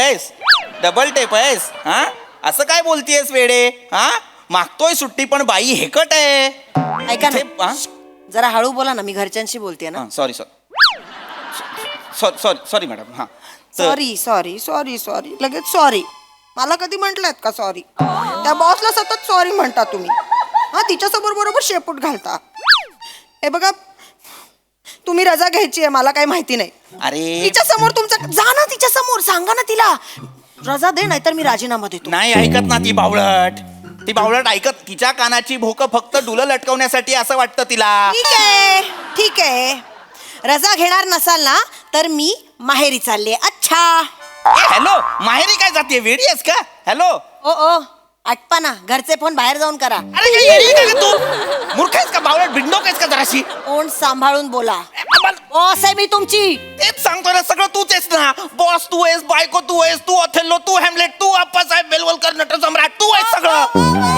आहेस. हा असं काय बोलतीयस वेडे? हा मागतोय सुट्टी पण बाई हेकट आहे. ऐका ना, इथे- हा? जरा हळू बोला ना, मी घरच्यांशी बोलते ना. Sorry madam. हा सॉरी लगेच सॉरी. मला कधी म्हटलंत का सॉरी? त्या बॉसला सतत सॉरी म्हणता तुम्ही. हा, तिच्यासमोर बरोबर शेपूट घालता. हे बघा, तुम्ही रजा घ्यायची आहे, मला काही माहिती नाही. अरे तिच्या समोर तुमचं जा ना, तिच्या समोर सांगा ना तिला रजा दे, नाहीतर मी राजीनामा देतो. नाही ऐकत ना ती बावळट ऐकत. तिच्या कानाची भोकं फक्त डुलं लटकवण्यासाठी असं वाटतं तिला. ठीक आहे. रजा घेणार नसाल ना तर मी माहेरी चालले. अच्छा. हॅलो, माहेरी काय जाते? वेडी आहेस का? हॅलो. ओ आटपा ना, घरचे फोन बाहेर जाऊन करा. अरे काय येडी आहे का तू? मूर्ख आहेस का? बावळट भिंडो आहेस का जराशी? तोंड सांभाळून बोला. बॉस आहे मी तुमची. तेच सांगतोय ना, सगळं तूच आहेस ना. बॉस तू आहेस, बायको तू आहेस, तू ऑथेल्लो, तू हॅमलेट, तू अप्पासाहेब बेलवलकर, नटसम्राट तू आहेस. सगळं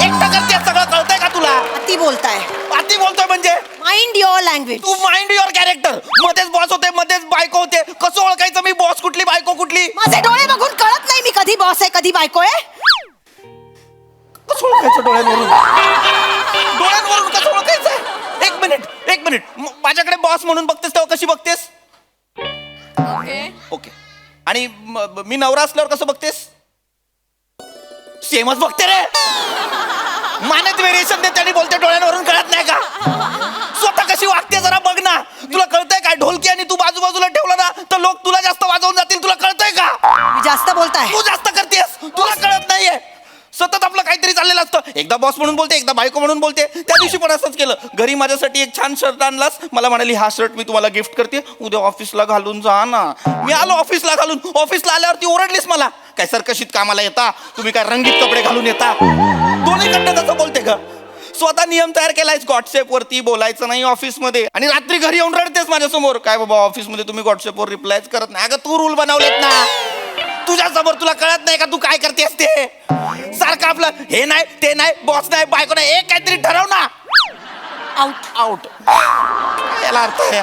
एकटं करतेस. सगळं कळतंय का तुला? अति बोलताय. अति बोलतोय म्हणजे? Mind your language. तू माइंड युअर कॅरेक्टर. मध्येच बॉस होते, मध्येच बायको होते. कसं ओळखायचं मी बॉस कुठली बायको कुठली? माझे डोळे बघून कळत नाही मी कधी बॉस आहे कधी बायको आहे. कसं ओळखायचं डोळ्यांवरून? कसं ओळखायचं? एक मिनिट. माझ्याकडे बॉस म्हणून बघतेस तेव्हा कशी बघतेस? ओके. आणि मी नवरा असल्यावर कसं बघतेस? सेमच बघते रे. मानेत व्हेरिएशन देते आणि बोलते डोळ्यांवरून कळत नाही का? स्वतः कशी वागते जरा बघ ना. तुला कळतंय काय? ढोलकी आणि तू बाजूला ठेवला ना तर लोक तुला जास्त वाजवून जातील. तुला कळतंय का? मी जास्त बोलताय. तू जास्त करतेस. तुला कळत नाहीये. सतत आपलं काहीतरी चाललेलं असतं. एकदा बॉस म्हणून बोलते, एकदा बायको म्हणून बोलते. त्या दिवशी पण असंच केलं. घरी माझ्यासाठी एक छान शर्ट आणलास. मला म्हणाली हा शर्ट मी तुम्हाला गिफ्ट करते, उद्या ऑफिसला घालून जा ना. मी आलो ऑफिसला घालून. ऑफिसला आल्यावरती ओरडलीस मला. काय सरकशीत कामाला येता तुम्ही? काय रंगीत कपडे घालून येता? दोन्हीकडनं कसं बोलते ग? स्वतः नियम तयार केलायस व्हॉट्सअप वरती बोलायचं नाही ऑफिसमध्ये, आणि रात्री घरी येऊन रडतेस माझ्यासमोर. काय बाबा ऑफिसमध्ये तुम्ही व्हॉट्सअपवर रिप्लायच करत नाही. अगं तू रूल बनवलेत ना तुझ्या समोर. तुला कळत नाही का तू काय करतेस ते? सारखं आपलं हे नाही ते नाही, बॉस नाही बायको नाही, एक काहीतरी ठरव ना. आउट. याला अर्थ आहे?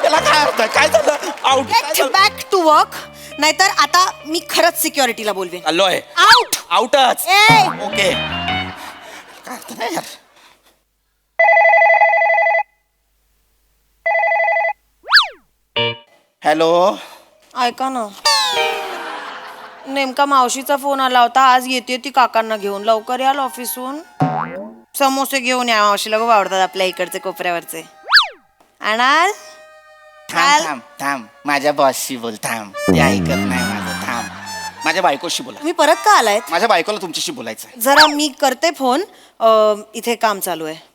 याला काय अर्थ आहे? काय झालं? आउट. बॅक टू वर्क, नाहीतर आता मी खरंच सिक्युरिटीला बोलवेन. आलो आहे. आउटच. ओके. काय अर्थ नाही यार. हॅलो. ऐका ना, नेमका मावशीचा फोन आला होता. आज येते ती काकांना घेऊन. लवकर याल ऑफिसहून. समोसे घेऊन या, मावशीला खूप आवडतात आपल्या इकडचे कोपऱ्यावरचे. आणाल? थांब थांब थांब, माझ्या बॉसशी बोल. थांब, ते ऐकत नाही माझं. थांब, माझ्या बायकोशी बोला. तुम्ही परत का आलायत? माझ्या बायकोला तुमच्याशी बोलायचं आहे. जरा मी करते फोन. इथे काम चालू आहे.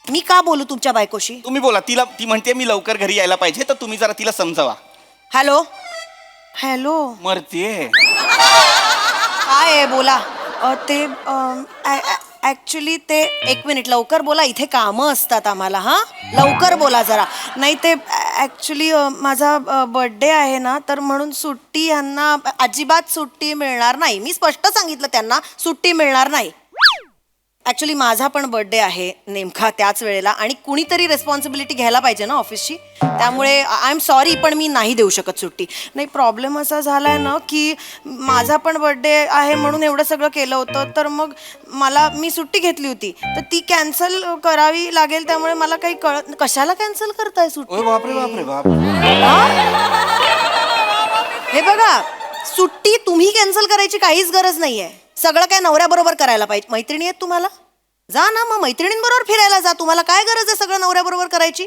मी का बोलू तुमच्या बायकोशी? तुम्ही बोला. ती म्हणते मी लवकर घरी यायला पाहिजे, तर तुम्ही जरा तिला समजावा. Hello hello, मरतीये. काय आहे बोला. ते ऍक्च्युली ते, एक मिनिट, लवकर बोला, इथे कामं असतात आम्हाला. हां, लवकर बोला जरा. नाही ते ऍक्च्युली माझा बर्थडे आहे ना, तर म्हणून सुट्टी यांना अजिबात सुट्टी मिळणार नाही. मी स्पष्ट सांगितलं त्यांना, सुट्टी मिळणार नाही. ऍक्च्युली माझा पण बर्थडे आहे नेमका त्याच वेळेला, आणि कुणीतरी रेस्पॉन्सिबिलिटी घ्यायला पाहिजे ना ऑफिसची. त्यामुळे आय एम सॉरी, पण मी नाही देऊ शकत सुट्टी. नाही, प्रॉब्लेम असा झाला आहे ना की माझा पण बर्थडे आहे म्हणून एवढं सगळं केलं होतं, तर मग मी सुट्टी घेतली होती, तर ती कॅन्सल करावी लागेल. त्यामुळे मला काही कशाला कॅन्सल करताय सुट्टी? बापरे बापरे बाप. हे बघा, सुट्टी तुम्ही कॅन्सल करायची काहीच गरज नाहीये. सगळं काय नवऱ्याबरोबर करायला पाहिजे. मैत्रिणी आहेत तुम्हाला, जा ना मग मैत्रिणींबरोबर फिरायला जा. तुम्हाला काय गरज आहे सगळं नवऱ्याबरोबर करायची?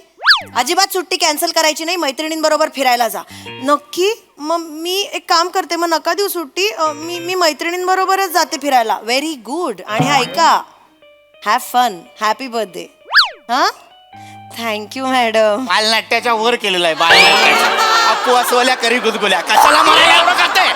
अजिबात सुट्टी कॅन्सल करायची नाही, मैत्रिणींबरोबर फिरायला जा. नक्की? मग मी एक काम करते, मग नका देऊ सुट्टी. मी मैत्रिणींबरोबरच जाते फिरायला. Very good. आणि ऐका, हॅव फन, हॅपी बर्थडे. हां, थँक्यू मॅडम. बालनाट्याच्या वर केलेलं आहे. बालनाट्याच्या अपवासवाल्या करी गुदगुल्या. कशाला म्हणायला एवढं करते?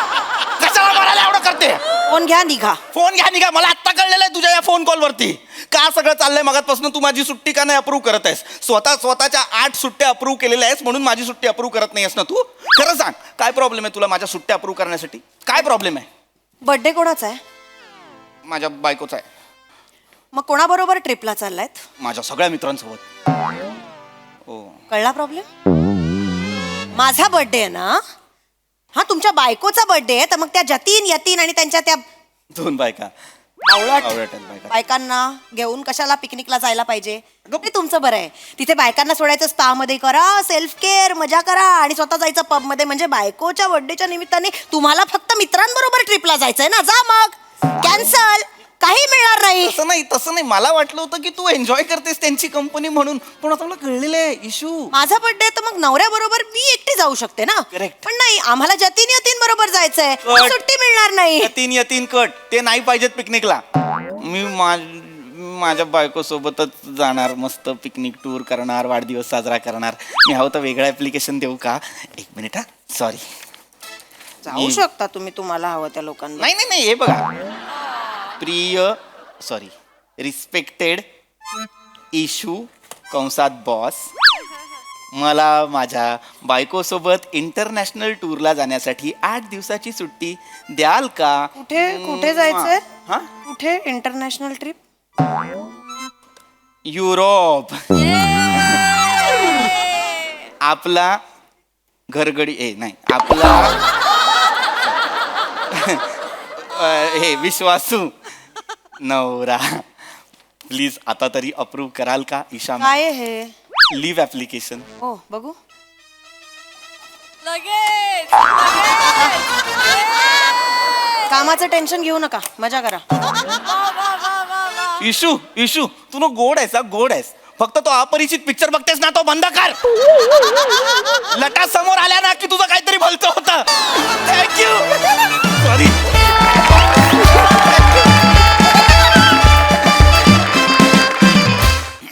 कशाला म्हणायला एवढं करते? फोन घ्या, निघा. फोन घ्या, निघा. मला आत्ता कळलेलं आहे तुझ्या या फोन कॉलवरती का सगळं चाललंय मगातपासून. तू माझी सुट्टी का नाही अप्रूव्ह करत आहेस? स्वतःच्या 8 सुट्ट्या अप्रूव्ह केलेल्या आहेस, म्हणून माझी सुट्टी अप्रूव्ह करत नाहीस ना तू? खरं सांग, काय प्रॉब्लेम आहे तुला माझ्या सुट्ट्या अप्रूव्ह करण्यासाठी? काय प्रॉब्लेम आहे? बर्थडे कोणाचा आहे? माझ्या बायकोचा आहे. मग कोणाबरोबर ट्रिपला चाललायत? माझ्या सगळ्या मित्रांसोबत. हो. कळला प्रॉब्लेम? माझा बर्थडे आहे ना, हा तुमच्या बायकोचा बर्थडे आहे, तर मग त्या जतीन यतीन आणि त्यांच्या त्या 2 बायका बावळट बावळट बायका. बायकांना घेऊन कशाला पिकनिकला जायला पाहिजे? ते तुमचं बरं आहे. तिथे बायकांना सोडायचं स्पा मध्ये, करा सेल्फ केअर, मजा करा, आणि स्वतः जायचं पब मध्ये. म्हणजे बायकोच्या बर्थडेच्या निमित्ताने तुम्हाला फक्त मित्रांबरोबर ट्रिपला जायचंय ना? जा मग, कॅन्सल. काही मिळणार नाही. तसं नाही. मला वाटलं होतं की तू एन्जॉय करतेस त्यांची कंपनी म्हणून, पण आता मला कळलेलं आहे इशू. माझा बर्थडे तर मग नवऱ्याबरोबर मी एकटी जाऊ शकते ना? Correct. पण नाही, आम्हाला जतीन यतीन बरोबर जायचंय. But- सुट्टी मिळणार नाही. यतीन कट ते नाही पाहिजेत पिकनिकला. मी माझ्या बायको सोबतच जाणार, मस्त पिकनिक टूर करणार, वाढदिवस साजरा करणार. मी हवं तर वेगळं ऍप्लिकेशन देऊ का? 1 मिनिट. हा, सॉरी. जाऊ शकता तुम्ही, तुम्हाला हवं त्या लोकांना. नाही, हे बघा. रिस्पेक्टेड इशू कंसात बॉस, मला माझ्या बायकोसोबत इंटरनॅशनल टूरला जाण्यासाठी 8 दिवसाची सुट्टी द्याल का? कुठे जायचंय? हा? कुठे इंटरनॅशनल ट्रिप? युरोप. आपला घरगडी नाही आपला हे विश्वासू नवरा. प्लीज आता तरी अप्रूव्ह कराल का ईशा? काय हे? Leave application. हो, बघू. लगेच कामाचं टेन्शन घेऊ नका, मजा करा. इशू तू ना गोड आहेस, गोड आहेस. फक्त तो अपरिचित पिक्चर बघतेस ना, तो बंद कर. लटा समोर आल्या ना की तुझं काहीतरी भलतं होतं. थँक्यू. सॉरी.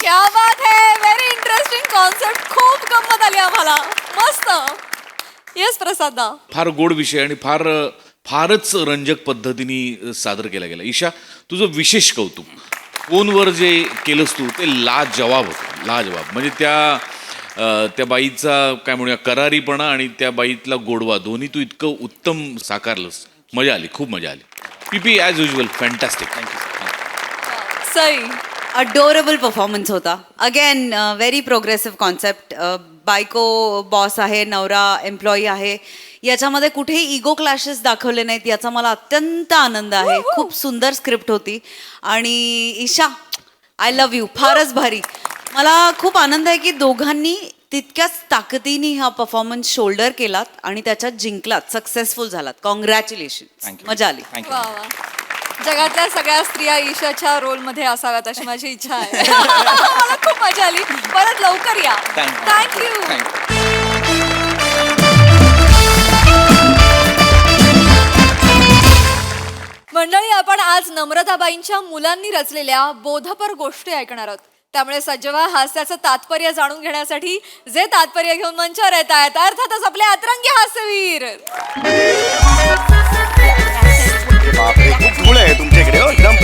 क्या बात है, व्हेरी इंटरेस्टिंग कॉन्सेप्ट. खूप गंमत आली आम्हाला, मस्त. येस प्रसादा. फार गोड विषय आणि फारच रंजक पद्धतीने सादर केला गेला. ईशा, तुझं विशेष कौतुक. फोनवर जे केलंस तू ते लाजवाब होतं, लाजवाब. म्हणजे त्या बाईचा काय म्हणूया करारीपणा आणि त्या बाईतला गोडवा दोन्ही तू इतकं उत्तम साकारलंस. मजा आली, खूप मजा आली. PP as usual fantastic. Thank you. Sai. Adorable performance होता. Again very progressive concept. बायको बॉस आहे, नवरा एम्प्लॉई आहे, याच्यामध्ये कुठेही इगो क्लॅशेस दाखवले नाहीत, याचा मला अत्यंत आनंद आहे. खूप सुंदर स्क्रिप्ट होती. आणि ईशा, आय लव्ह यू. फारच भारी. मला खूप आनंद आहे की दोघांनी तितक्याच ताकदीने हा परफॉर्मन्स शोल्डर केलात आणि त्याच्यात जिंकलात, सक्सेसफुल झालात. कॉंग्रॅच्युलेशन, मजा आली. वा वा. जगातल्या सगळ्या स्त्रिया ईशाच्या रोलमध्ये असाव्यात अशी माझी इच्छा आहे. मला खूप मजा आली. परत लवकर या. थँक्यू. मंडळी, आपण आज नम्रताबाईंच्या मुलांनी रचलेल्या बोधपर गोष्टी ऐकणार आहोत. त्यामुळे सज्ज व्हा हास्याचं तात्पर्य जाणून घेण्यासाठी, जे तात्पर्य घेऊन मंचावर येत आहेत अर्थातच आपले अतरंगी हास्यवीर. बापरे, खूप धूळ आहे तुमच्याकडे हो एकदम.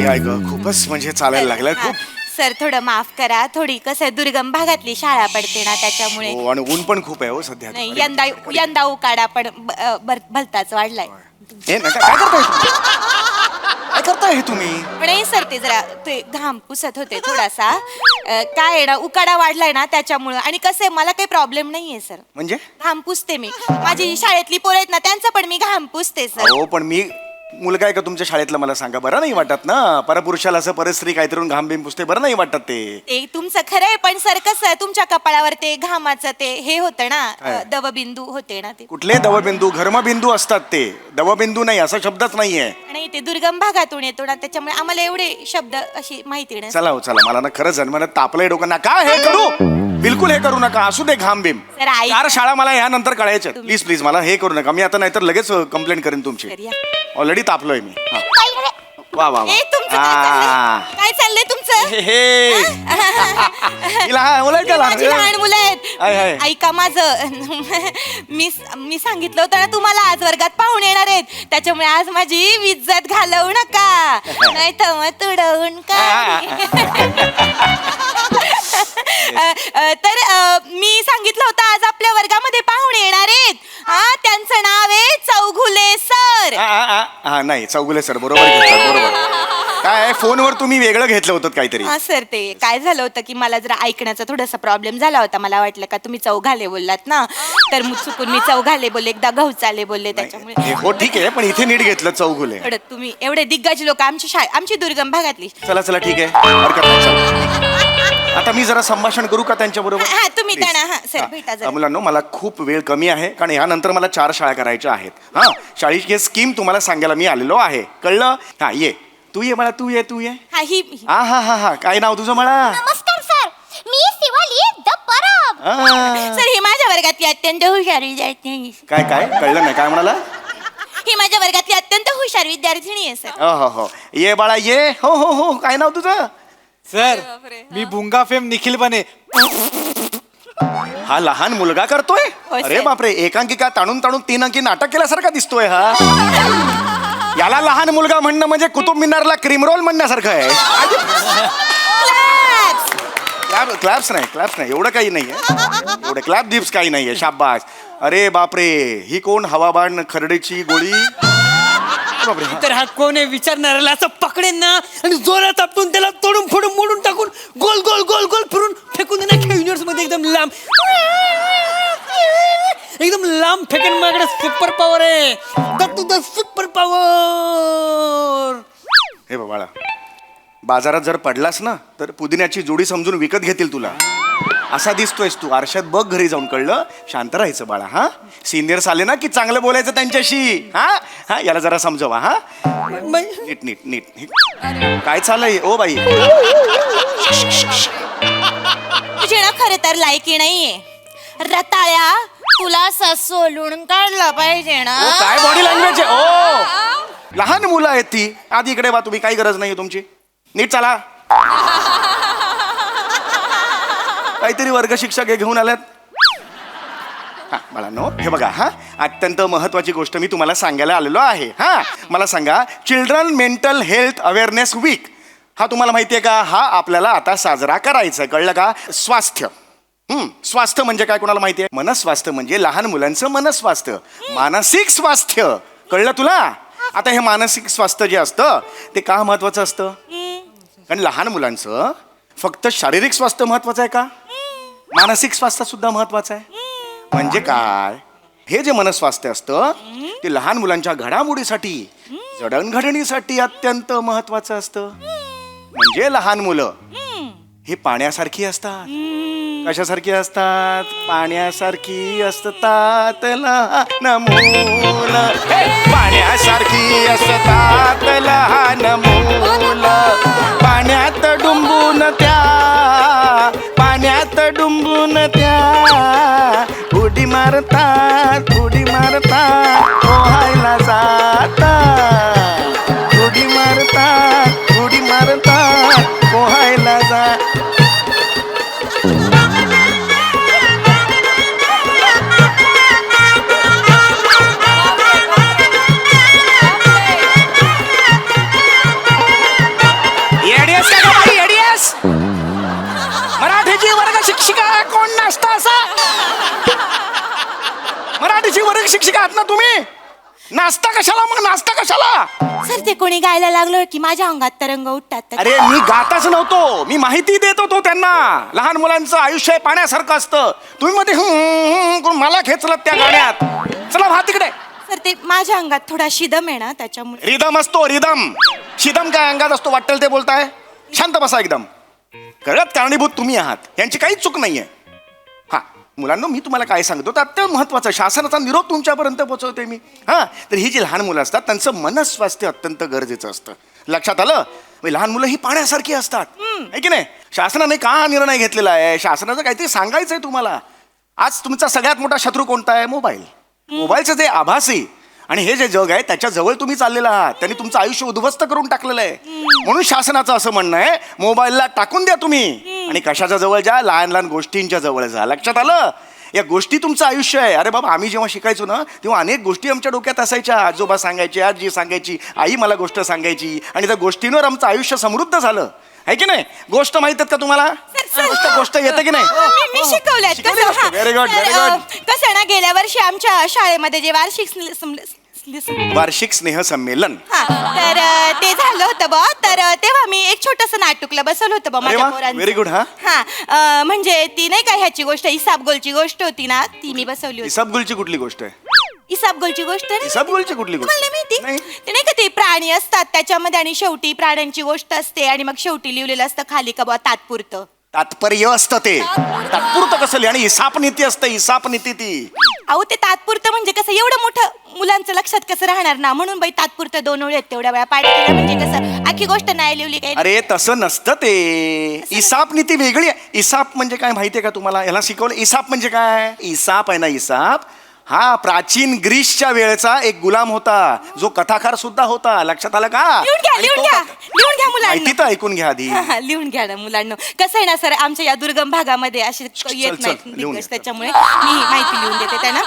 ऐक खूपच म्हणजे चालायला लागलं खूप. सर थोडं माफ करा, थोडी कसं दुर्गम भागातली शाळा पडते ना त्याच्यामुळे. हो, आणि ऊन पण खूप आहे हो सध्या. नाही, यंदा उकाडा पण भलताच वाढलाय. हे नका, काय करताय तुम्ही? काय करताय हे तुम्ही? नाही सर, ते जरा ते घाम पुसत होते थोडासा. काय आहे ना, उकाडा वाढलाय ना त्याच्यामुळं. आणि कसं आहे, मला काही प्रॉब्लेम नाहीये सर. म्हणजे घाम पुसते मी. माझी शाळेतली पोरं आहेत ना, त्यांचा पण मी घाम पुसते सर. हो, पण मी मुलगा आहे का तुमच्या शाळेतला, मला सांगा. बरं नाही वाटत ना, परपुरुषाला असं परस्त्री काहीतरी घाम बिम पुसते, बरं नाही वाटत ते. ते तुमचं खरं आहे, पण सर कसं तुमच्या कपाळावर ते घामाचं ते हे होतं ना, दवबिंदू होते ना ते. कुठले दवबिंदू? घर्मबिंदू असतात ते, दवबिंदू नाही, असा शब्दच नाहीये. नाही, ते दुर्गम भागातून येतो ना त्याच्यामुळे आम्हाला एवढे शब्द अशी माहिती नाही. चला हो चला, मला ना खरंच जन्मानं तापलंय डोकं. नका हे करू, बिलकुल हे करू नका. असू दे घाम बिम. सर, ऐक. 4 शाळा मला यानंतर कळायच्या. प्लीज प्लीज मला हे करू नका. मी आता नाहीतर लगेच कंप्लेंट करेन तुमची. सर, या. ऑलरेडी तापलोय मी. हा. वा वा वा. ए, तुमचं काय चाललंय तुमचं? माझी लहान मुलं आहेत. ऐका माझं. मी सांगितलं होतं ना तुम्हाला, आज वर्गात पाहुणे येणार आहेत, त्याच्यामुळे आज माझी इज्जत घालवू नका, नाही तर मग तुडवून का. तर मी सांगितलं होतं आज आपल्या वर्गामध्ये पाहुणे येणार आहेत. त्यांचं नाव आहे चौघुले सर. हा नाही, चौगुले सर बरोबर घेतलं, बरोबर. काय फोनवर तुम्ही वेगळं घेतलं होतं काहीतरी? हा सर, ते काय झालं होतं की मला जरा ऐकण्याचा थोडासा प्रॉब्लेम झाला होता. मला वाटलं का तुम्ही चौघाले बोललात ना, तर चुकून मी चौघाले बोलले, एकदा गहुचाले बोलले, त्याच्यामुळे. हो ठीक आहे, पण इथे नीट घेतलं चौगुले. तुम्ही एवढे दिग्गज लोक, आमची दुर्गम भागातली. चला चला ठीक आहे, हरकत नाही, चला. आता मी जरा संभाषण करू का त्यांच्या बरोबर? हा, तुम्ही त्यांना. हा सर, भेटा जरा. मुलांनो, मला खूप वेळ कमी आहे, कारण यानंतर मला 4 शाळा करायच्या आहेत. हा, शाळेची स्कीम तुम्हाला सांगायला मी आलेलो आहे, कळलं? हा, ये तू ये मला, तू ये. हा, ही. हा हा हा हा, काय नाव तुझं मला? नमस्कार सर, मी शिवाली द परब. सर, ही माझ्या वर्गातली अत्यंत हुशार विद्यार्थी. काय काय कळलं नाही, काय म्हणाला? ही माझ्या वर्गातली अत्यंत हुशार विद्यार्थिनी आहे सर. हो हो, ये बाळा ये. हो हो हो, काय नाव तुझं? सर, मी भुंगा फेम निखिल बने. हा लहान मुलगा करतोय? हो, अरे सर. बापरे, एकांकिका ताणून 3 अंकी नाटक केल्यासारखा दिसतोय हा. याला लहान मुलगा म्हणणं म्हणजे कुतुब मिनारला क्रीम रोल म्हणण्यासारखं आहे. क्लॅप्स नाही, एवढं काही नाहीये. एवढे क्लॅप दिप्स काही नाहीये. शाबास. अरे बापरे, ही कोण हवाबाण खरडेची गोळी? बापरे. तर हा कोण आहे विचारणाऱ्याला असं पकडेन ना, आणि जोरात आपटून त्याला तोडून फोडून मोडून टाकून गोल गोल गोल गोल फिरून फेकून देणार युनिवर्स मध्ये. एकदम लांब फेकेन. माझ्याकडे सुपर पॉवर आहे, सुपर पॉवर. हे बाळा, बाजारात जर पडलास ना तर पुदिन्याची जोडी समजून विकत घेतील तुला. असा दिसतोयस तू. आरशात बघ घरी जाऊन, कळलं? शांत राहायचं बाळा. हा, सिनियर्स आले ना की चांगलं बोलायचं त्यांच्याशी. हा हा, याला जरा समजवा. हा, नीट नीट नीट. काय चाललंय ओ बाई? तुझी ना खरे तर लायकी नाहीये. रताळ्या, तुला सोलून काढलं पाहिजे ना. ओ, काय बॉडी लँग्वेज आहे? ओ, लहान मुलं आहेत ती. आधी इकडे वा तुम्ही, काही गरज नाही तुमची. नीट चला. काहीतरी वर्ग शिक्षक हे घेऊन आल्यात. हा मला नो, हे बघा, हा अत्यंत महत्वाची गोष्ट मी तुम्हाला सांगायला आलेलो आहे. हा, मला सांगा, children mental health awareness week हा तुम्हाला माहितीये का? हा आपल्याला आता साजरा करायचा आहे, कळलं का? स्वास्थ्य. स्वास्थ्य म्हणजे काय कोणाला माहितीये? मनस्वास्थ्य म्हणजे लहान मुलांचं मनस्वास्थ्य, मानसिक स्वास्थ्य. कळलं तुला? आता हे मानसिक स्वास्थ्य जे असतं ते का महत्वाचं असतं? कारण लहान मुलांचं फक्त शारीरिक स्वास्थ्य महत्वाचं आहे का? मानसिक स्वास्थ्य सुद्धा महत्वाचं आहे. म्हणजे काय? हे जे मनस्वास्थ्य असतं ते लहान मुलांच्या घडामोडीसाठी, जडणघडणीसाठी अत्यंत महत्वाचं असतं. म्हणजे लहान मुलं ही पाण्यासारखी असतात. कशासारखी असतात? पाण्यासारखी असतात लहान मुलं. पाण्यासारखी असतात लहान मुलं. पाण्यात डुंबून त्या उडी मारतात पोहायला जातात. उडी मारतात पोहायला जातात. मराठीची वर्ग शिक्षिका कोण नसतं असा? मराठीची वर्ग शिक्षिका आहात ना तुम्ही? नाचता कशाला मग? नाचता कशाला? सर ते कोणी गायला लागलं की माझ्या अंगात तरंग उठतात. अरे मी गाताच नव्हतो, मी माहिती देत होतो त्यांना. लहान मुलांचं आयुष्य पाण्यासारखं असतं. तुम्ही मध्ये करून मला खेचलं त्या गाण्यात. चला भा तिकडे. सर ते माझ्या अंगात थोडा शिदम आहे ना त्याच्यामुळे. रिदम असतो रिदम. शिदम काय अंगात असतो वाटेल ते बोलताय? शांत बसा एकदम. कळत कारणीभूत तुम्ही आहात, यांची काहीच चूक नाहीये. हा मुलांना मी तुम्हाला काय सांगतो तर अत्यंत महत्वाचं शासनाचा निरोप तुमच्यापर्यंत पोहोचवते मी. हा तर ही जी लहान मुलं असतात त्यांचं मनस्वास्थ्य अत्यंत गरजेचं असतं. लक्षात आलं? लहान मुलं ही पाण्यासारखी असतात आहे की नाही? शासनाने का हा निर्णय घेतलेला आहे? शासनाचं काहीतरी सांगायचंय तुम्हाला. आज तुमचा सगळ्यात मोठा शत्रू कोणता आहे? मोबाईल. मोबाईलचं जे आभासी आणि हे जे जग आहे त्याच्या जवळ तुम्ही चाललेला आहात. त्यांनी तुमचं आयुष्य उद्ध्वस्त करून टाकलेलं आहे. म्हणून शासनाचं असं म्हणणं आहे मोबाईलला टाकून द्या तुम्ही आणि कशाच्या जवळ जा? लहान लहान गोष्टींच्या जवळ जा. लक्षात आलं? या गोष्टी तुमचं आयुष्य आहे. अरे बाबा आम्ही जेव्हा शिकायचो ना तेव्हा अनेक गोष्टी आमच्या डोक्यात असायच्या. आजोबा सांगायचे, आजी सांगायची, आई मला गोष्ट सांगायची आणि त्या गोष्टींवर आमचं आयुष्य समृद्ध झालं आहे की नाही? गोष्ट माहित आहेत का तुम्हाला? गोष्ट येते की नाही? मी शिकवल्यात. Very good very good. कसं ना गेल्या वर्षी आमच्या शाळेमध्ये जे वार्षिक स्नेह संमेलन तर ते झालं होतं बा. तर तेव्हा मी एक छोटस नाटुकला बसवलं होतं बा माझ्या पोरांचं. Very good. हा म्हणजे ती नाही का ह्याची गोष्ट इसाबगोलची गोष्ट होती ना ती मी बसवली होती. इसाबगोलची कुठली गोष्ट आहे? इसाबगोलची गोष्ट नाही? इसाबगोलची कुठली गोष्ट? तुम्हाला नाही माहिती? ते नाही का ते प्राणी असतात त्याच्यामध्ये आणि शेवटी प्राण्यांची गोष्ट असते आणि मग शेवटी लिहिलेलं असतं खाली का बा तात्पुरतं. तात्पर्य असतं ते. तात्पुरतं कसं लिहि? आणि इसाप नीती असतं. इसाप नीती ती. अहो ते तात्पुरतं म्हणजे कसं एवढं मोठं मुलांचं लक्षात कसं राहणार ना म्हणून बाई तात्पुरतं 2 ओळी आहेत तेवढ्या वेळा पाठ केलं म्हणजे कसं आखी गोष्ट नाही लिहिली काही. अरे तसं नसतं ते. इसाप नीती वेगळी आहे. इसाप म्हणजे काय माहितीये का तुम्हाला? याला शिकवलं. इसाप म्हणजे काय? इसाप आहे ना इसाप हा प्राचीन ग्रीसच्या वेळेचा एक गुलाम होता जो कथाकार सुद्धा होता. लक्षात आलं का? लिहून घ्या मुलांना. माहिती तर ऐकून घ्या आधी. लिहून घ्या ना मुलांना. कसं आहे ना सर आमच्या या दुर्गम भागामध्ये असे येत नाहीत त्याच्यामुळे मी माहिती लिहून देते त्यांना.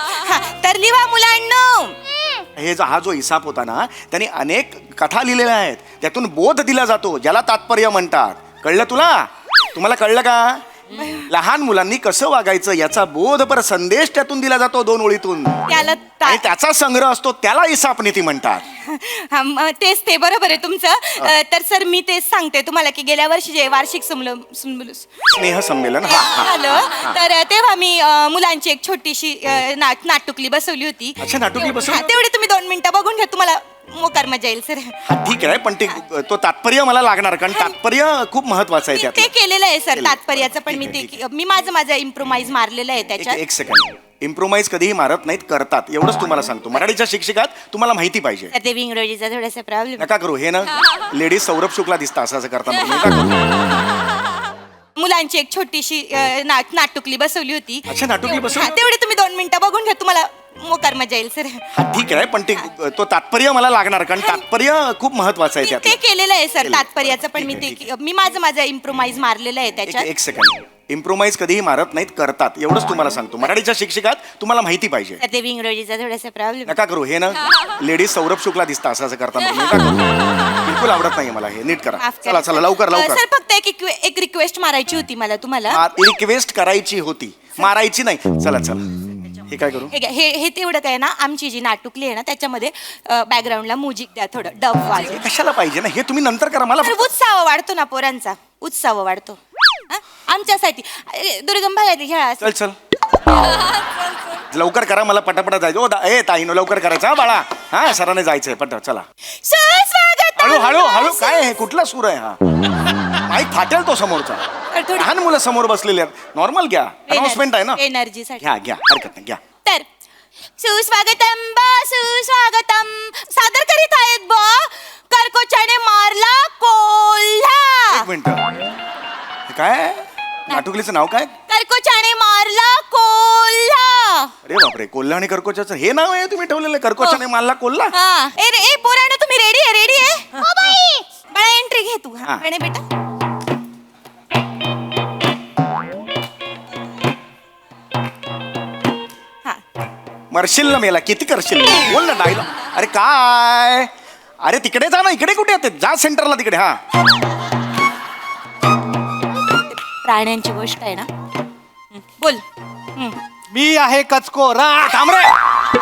तर लिहा मुलांना. हा जो इसाप होता ना त्याने अनेक कथा लिहिलेल्या आहेत. त्यातून बोध दिला जातो ज्याला तात्पर्य म्हणतात. कळलं तुला? तुम्हाला कळलं का? लहान मुलांनी कसं वागायचं याचा बोधपर संदेश त्यातून दिला जातो 2 ओळीतून. आणि त्याचा संग्रह असतो त्याला इसाप नीती म्हणतात. तेच ते बरोबर आहे तुमचं. तर सर मी तेच सांगते तुम्हाला की गेल्या वर्षी जे वार्षिक स्नेह संमेलन झालं तर तेव्हा मी मुलांची एक छोटीशी नाटुकली बसवली होती. अच्छा नाटुकली बसवली? तेवढे तुम्ही 2 मिनिटं बघून घ्या तुम्हाला मोकार मजा येईल सर. ठीक आहे पण तो तात्पर्य मला लागणार कारण तात्पर्य खूप महत्वाचं आहे. ते केलेलं आहे सर तात्पर्याचं पण मी माझं इम्प्रोमाइज मारलेलं आहे त्याच्यात. एक सेकंड. इम्प्रोमाइज कधीही मारत नाहीत करतात एवढंच तुम्हाला सांगतो. मराठीच्या शिक्षकात तुम्हाला माहिती पाहिजे. ते इंग्रजीचा थोडासा प्रॉब्लेम. नका करू हे ना लेडीज सौरभ शुक्ला दिसता असं करताना. मुलांची एक छोटीशी नाटुकली बसवली होती. अच्छा नाटुकली बसवली? तेवढे तुम्ही 2 मिनिटं बघून घ्या तुम्हाला मोकार मजा येईल सर. ठीक आहे पण तो तात्पर्य मला लागणार कारण तात्पर्य खूप महत्वाचं आहे. ते केलेलं आहे सर तात्पर्याचं पण मी माझं इम्प्रोमाइज मारलेलं आहे त्याच्यात. एक सेकंड. इम्प्रोमाइज कधीही मारत नाहीत करतात एवढंच तुम्हाला सांगतो. मराठीच्या शिक्षकात तुम्हाला माहिती पाहिजे. ते इंग्रजीचा थोडासा प्रॉब्लेम. नका करू हे ना लेडीज सौरभ शुक्ला दिसता असं करताना. बिलकुल आवडत नाही मला हे. नीट करा. चला चला लवकर लवकर. सर फक्त एक रिक्वेस्ट मारायची होती मला तुम्हाला. रिक्वेस्ट करायची होती मारायची नाही. चला चला हे काय करू? हे तेवढं काय ना आमची जी नाटुकली आहे ना त्याच्यामध्ये बॅकग्राऊंडला म्युझिक द्या थोडं डब वाजव. कशाला पाहिजे ना हे तुम्ही नंतर करा. मला उत्साह वाढतो ना पोरांचा उत्साह वाढतो आमच्यासाठी दुर्गम भागात खेळा. चल चल लवकर करा मला पटापटा जायचं. ए ताईनो लवकर करायचं हा बाळा. हा सरांनी जायचंय पट. चला सुस्वागत हळू हळू हळू काय आहे कुठला सूर आहे हा माईक फाटेल तो समोरचा थोडी- लहान मुलं समोर बसलेली आहेत नॉर्मल घ्या अनाउन्समेंट आहे ना एनर्जीसाठी घ्या घ्या हरकत नाही घ्या तर सुस्वागतम सुस्वागतम सादर करीत आहेत कर्कोचाने मारला कोल्हा. एक मिनिट हे काय नाटुकलीचं नाव काय कर्कोचाने मारला कोल्हा. अरे बापरे कोल्हा आणि कर्कोचाचं हे नाव आहे तुम्ही ठेवलेलं कर्कोचाने मारला कोल्हा हा ए पोरांनो तुम्ही रेडी आहे हो बाई बाळा एंट्री घे तू हा. आणि बेटा मरशील ना मेला किती करशील बोल ना डायलॉग अरे काय अरे तिकडे जा ना इकडे कुठे येते जा सेंटरला तिकडे हा प्राण्यांची गोष्ट आहे ना बोल मी आहे कचकोरा. थांब रे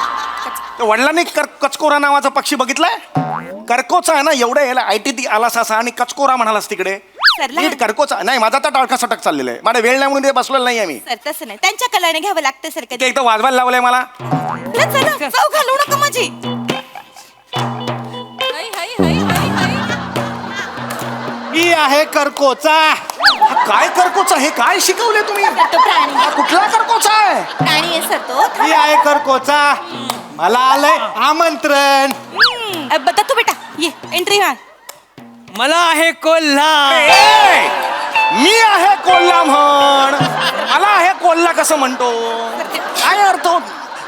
ते वडिलांनी कचकोरा नावाचा पक्षी बघितलाय कर्कोचा आहे ना एवढं याला आयटी आला सासा आणि कचकोरा म्हणालास तिकडे सरला. नीट कर्कोचा नाही माझा तर टाळका सटक चाललेला आहे माझा वेळ नाही म्हणून ते बसलेलं नाही आहे मी सर तसं नाही त्यांच्या कलाने घ्यावं लागतं सर ते कधी एकदा वाजवायला लावलंय मला चला जाऊ घालू नका माझी हाय, हाय, हाय, हाय, हाय. मी आहे कर्कोचा. हा काय कर्कोचा हे काय शिकवले तुम्ही तो प्राणी हा कुठला कर्कोचा आहे प्राणी आहे सर तो मी आहे कर्कोचा. मला आलंय आमंत्रण. तू बेटा ये एंट्री मार. मला आहे कोल्हा. ए, मी आहे कोल्हा म्हण मला आहे कोल्हा कसं म्हणतो काय अर्थ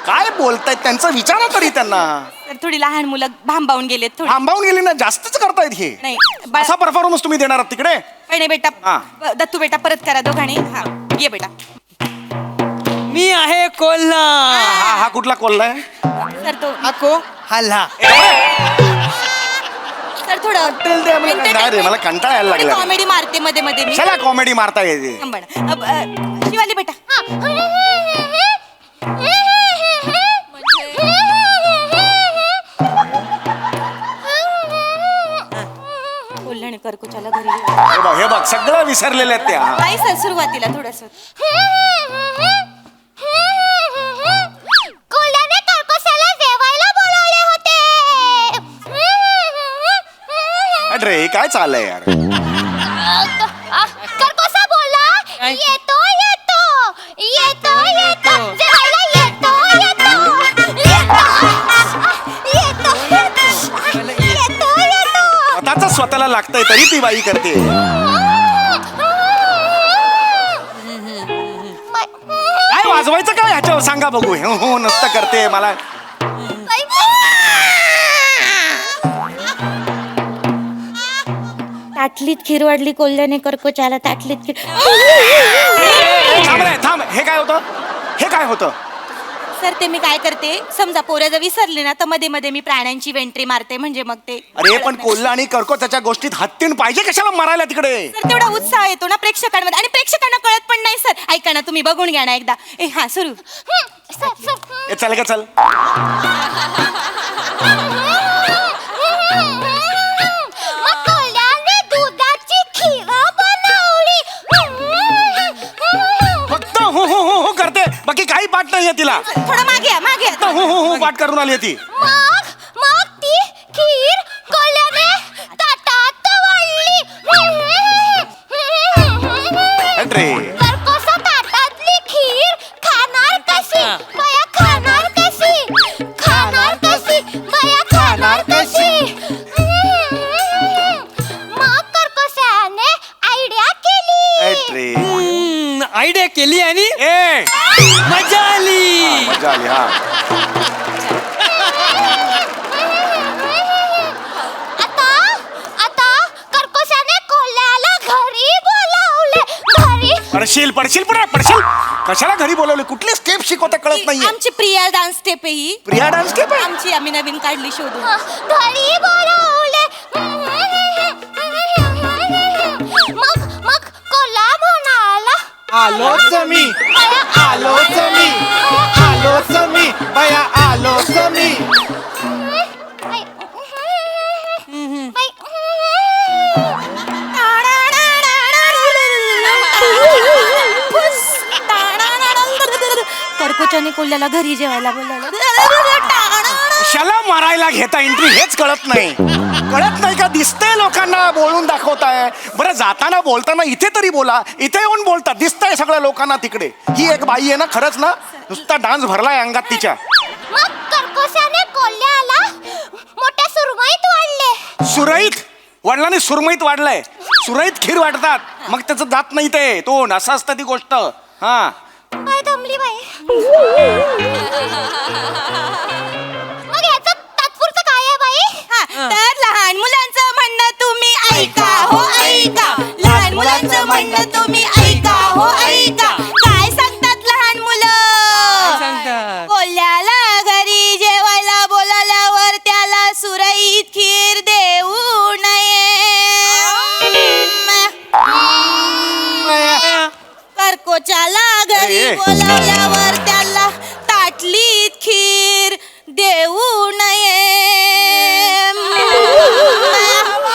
काय बोलतायत त्यांचा विचार तरी त्यांना तर थोडी लहान मुलं भांबावून गेलेत थोडी थांबावून गेली ना जास्तच करतायत हे नाही बाळा असा परफॉर्मन्स तुम्ही देणार आहात तिकडे नाही बेटा हा. दत्तू बेटा परत करा दोघांनी हा ये बेटा मी आहे कोल्हा. हा हा कुठला कोल्हा आहे सर तो आको हल्ला. सर थोडं नाही रे मला कंटाळा यायला लागला कॉमेडी मारते मध्ये मध्ये मी चला कॉमेडी मारता येते थांबा ना. शिवाली बेटा कोल्हाने कर्कोचाला घरी हे बघ सगळं विसरलेले आहेत त्या नाही सर सुरुवातीला थोडस कोल्हाने कर्कोशाला जेवायला बोलावले होते. अरे हे काय चाललंय यार कर्कोसा बोला येतो येतो येतो येतो जेवायला येतो येतो येतो येतो येतो स्वतःच स्वतःला लागतंय तरी ती बाई करते काय वाजवायचं काय ह्याच्यावर सांगा बघू हो हो नसतं करते मला ताटलीत खीर वाढली कोल्ह्याने कर्कोचाला ताटलीत खीर थांब रे थांब हे काय होतं हे काय होतं सर ते मी काय करते समजा पोरं जर विसरले ना तर मध्ये मध्ये मी प्राण्यांची वेंट्री मारते म्हणजे मग ते अरे पण कोल्हा आणि कर्कोचाच्या गोष्टीत हत्तीन पाहिजे कशाला मारायला तिकडे सर तेवढा उत्साह येतो ना प्रेक्षकांमध्ये आणि प्रेक्षकांना कळत पण नाही सर ऐका ना तुम्ही बघून घ्या ना एकदा ए हा सुरू ए, चल का चल दुधाची खीर बनवली फक्त हो हो हो हो करते बाकी काही पाठ नाहीये तिला थोडं मागे या, मागे या. फक्त हो हो हो पाठ करून आली आहे ती मग ती खीर कोल्ह्याने ताटात वाढली अरे कर्कोसा ताटातली खीर खाणार कशी बया खाणार कशी खाणार कशी बया खाणार कशी मग कर्कोसाने आयडिया केली अरे आयडिया केली आणि ए मजा आली. मजा आली हा आता कर्कोसाने कोल्ह्याला घरी बोलावले घरी पडशील पडशील पडशील कशाला घरी बोलवले कुठले स्टेप शिकवता कळत नाहीये आमची प्रिया डान्स स्टेप आहे ही प्रिया डान्स स्टेप आहे आमची आम्ही नवीन काढली शोधून घरी बोलावले मग कोल्हा म्हणाला आलोच मी आलोच मी आलोच मी बया आलोच मी कर्कोचाने कोल्ह्याला घरी जेवायला बोलावलं कशाला मारायला घेता एंट्री हेच कळत नाही कळत नाही का? दिसतंय लोकांना, बोलून दाखवताय. बरं जाताना बोलताना इथे तरी बोला. इथे येऊन बोलता, दिसतंय सगळ्या लोकांना तिकडे. ही एक बाई आहे ना, खरंच ना, नुसता डान्स भरलाय अंगात तिच्या. मग कर्कशाने कोल्ह्याला मोठ्या सुरमईत वाढले. सुरईत वडिलांनी सुरमईत वाढलंय. सुरईत खीर वाटतात, मग त्याचं जात नाही ते तोंड. असं असतं ती गोष्ट. हा काय दमली बाई. मग याचं तात्पुरतं काय आहे बाई. तर लहान मुलांचं म्हणणं तुम्ही ऐका हो ऐका. लहान मुलांचं म्हणणं तुम्ही ऐका हो ऐका. काय सांगतात लहान मुलं? कोल्ह्याला घरी जेवायला बोलावल्यावर त्याला सुरईत खीर देऊ नये. कर्कोच्याला घरी बोलावल्यावर त्याला ताटलीत खीर देऊ नये.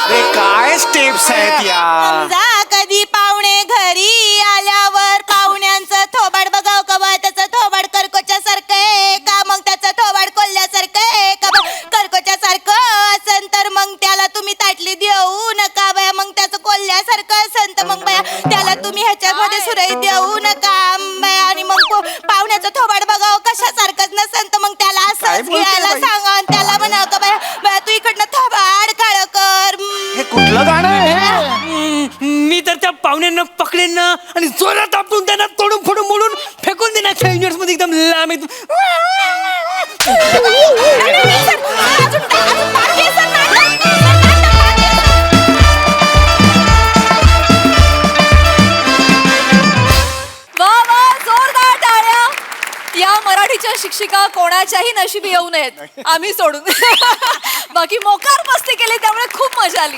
अरे काय स्टेप्स आहेत या. समजा कधी पाहुणे घरी आल्यावर पाहुण्यांचं थोबाड बघाव का बा. त्याचं थोबाड कर्कोच्या सारखं आहे का मग त्याचं थोबाड कोल्ह्यासारखं आहे का बा. कर्कोच्या सारखं असन तर मग त्याला तुम्ही ताटली देऊ नका बया. मग त्याचं कोल्ह्यासारखं असन तर मग बया त्याला तुम्ही ह्याच्यामध्ये सुरई देऊ नका बया. आणि मग पाहुण्याचं थोबाड बघाव कशासारखंच नसन तर मग त्याला असंच घ्यायला सांगा. त्याला म्हणा का बया बया तू इकडनं थोबाड काळ कर. हे कुठलं गाणं आहे? मी तर त्या पाहुण्यांना पकडेन ना आणि जोरात आपटून त्यांना तोडून फोडून मोडून फेकून देणार युनिवर्स मध्ये एकदम लांब एकदम. वा वा, जोरदार टाळ्या. या मराठीच्या शिक्षिका कोणाच्याही नशिबी येऊ नयेत, आम्ही सोडून. बाकी मोकार मस्ती केली त्यामुळे खूप मजा आली.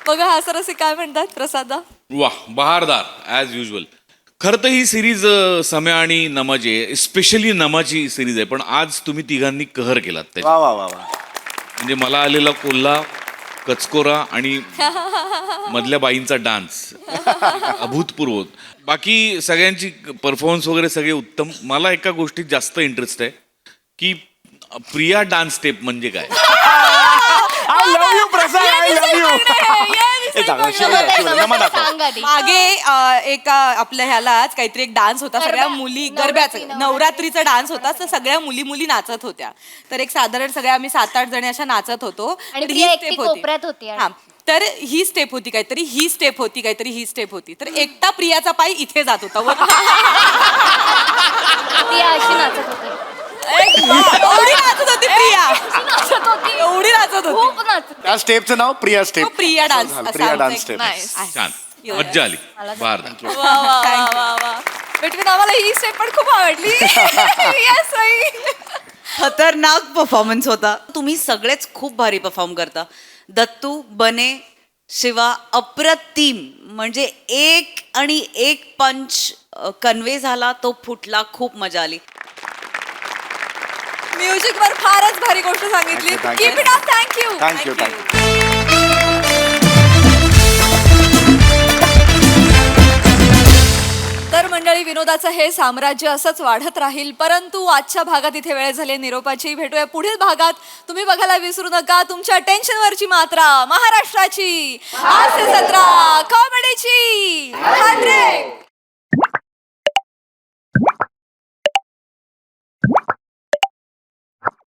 बघा हासरसी काय म्हणतात प्रसादा. वा बहारदार ॲज युजल. खरं तर ही सिरीज सम्या आणि नमाची आहे, स्पेशली नमाची सिरीज आहे. पण आज तुम्ही तिघांनी कहर केलात त्याच्या. वा वा वा वा. म्हणजे मला आलेला कोल्हा, कचकोरा आणि मधल्या बाईंचा डान्स अभूतपूर्व. बाकी सगळ्यांची परफॉर्मन्स वगैरे सगळे उत्तम. मला एका गोष्टीत जास्त इंटरेस्ट आहे की प्रिया डान्स स्टेप म्हणजे काय. I love you Prasad, I love you. मागे एका आपल्या ह्यालाच काहीतरी एक डान्स होता. सगळ्या मुली गरब्याचा नवरात्रीचा डान्स होता. तर सगळ्या मुली नाचत होत्या. तर एक साधारण सगळ्या आम्ही 7-8 जणी अशा नाचत होतो. आणि तर प्रिया ही एकटी step होती. कोपऱ्यात होती. हा. तर ही स्टेप होती काहीतरी, ही स्टेप होती काहीतरी, ही स्टेप होती. तर एकटा प्रियाचा पाय इथे जात होता वर. ती अशी नाचत होती. एवढी नाचत होती प्रिया. एवढी नाचत होती. खूप नाचत. त्या स्टेपचं नाव प्रिया स्टेप. तो Priya dance Priya dance step. छान, मज्जा आली. बहारदार. वा वा वा वा वा. बिटवीन आम्हाला ही स्टेप पण खूप आवडली. Yes, आई. खतरनाक परफॉर्मन्स होता. तुम्ही सगळेच खूप भारी परफॉर्म करता. दत्तू, बने, शिवा अप्रतिम. म्हणजे एक आणि एक पंच कन्वे झाला, तो फुटला. खूप मजा आली. म्युझिक वर फारच भारी गोष्ट सांगितली. Thank you, thank you. Keep it up. Thank you. Thank you thank you. तर मंडळी, विनोदाचं हे साम्राज्य असंच वाढत राहील. परंतु आजच्या भागात इथे वेळ झाली निरोपाची. भेटूया पुढील भागात. तुम्ही बघायला विसरू नका तुमच्या टेन्शनवरची मात्रा, महाराष्ट्राची हास्य जत्रा.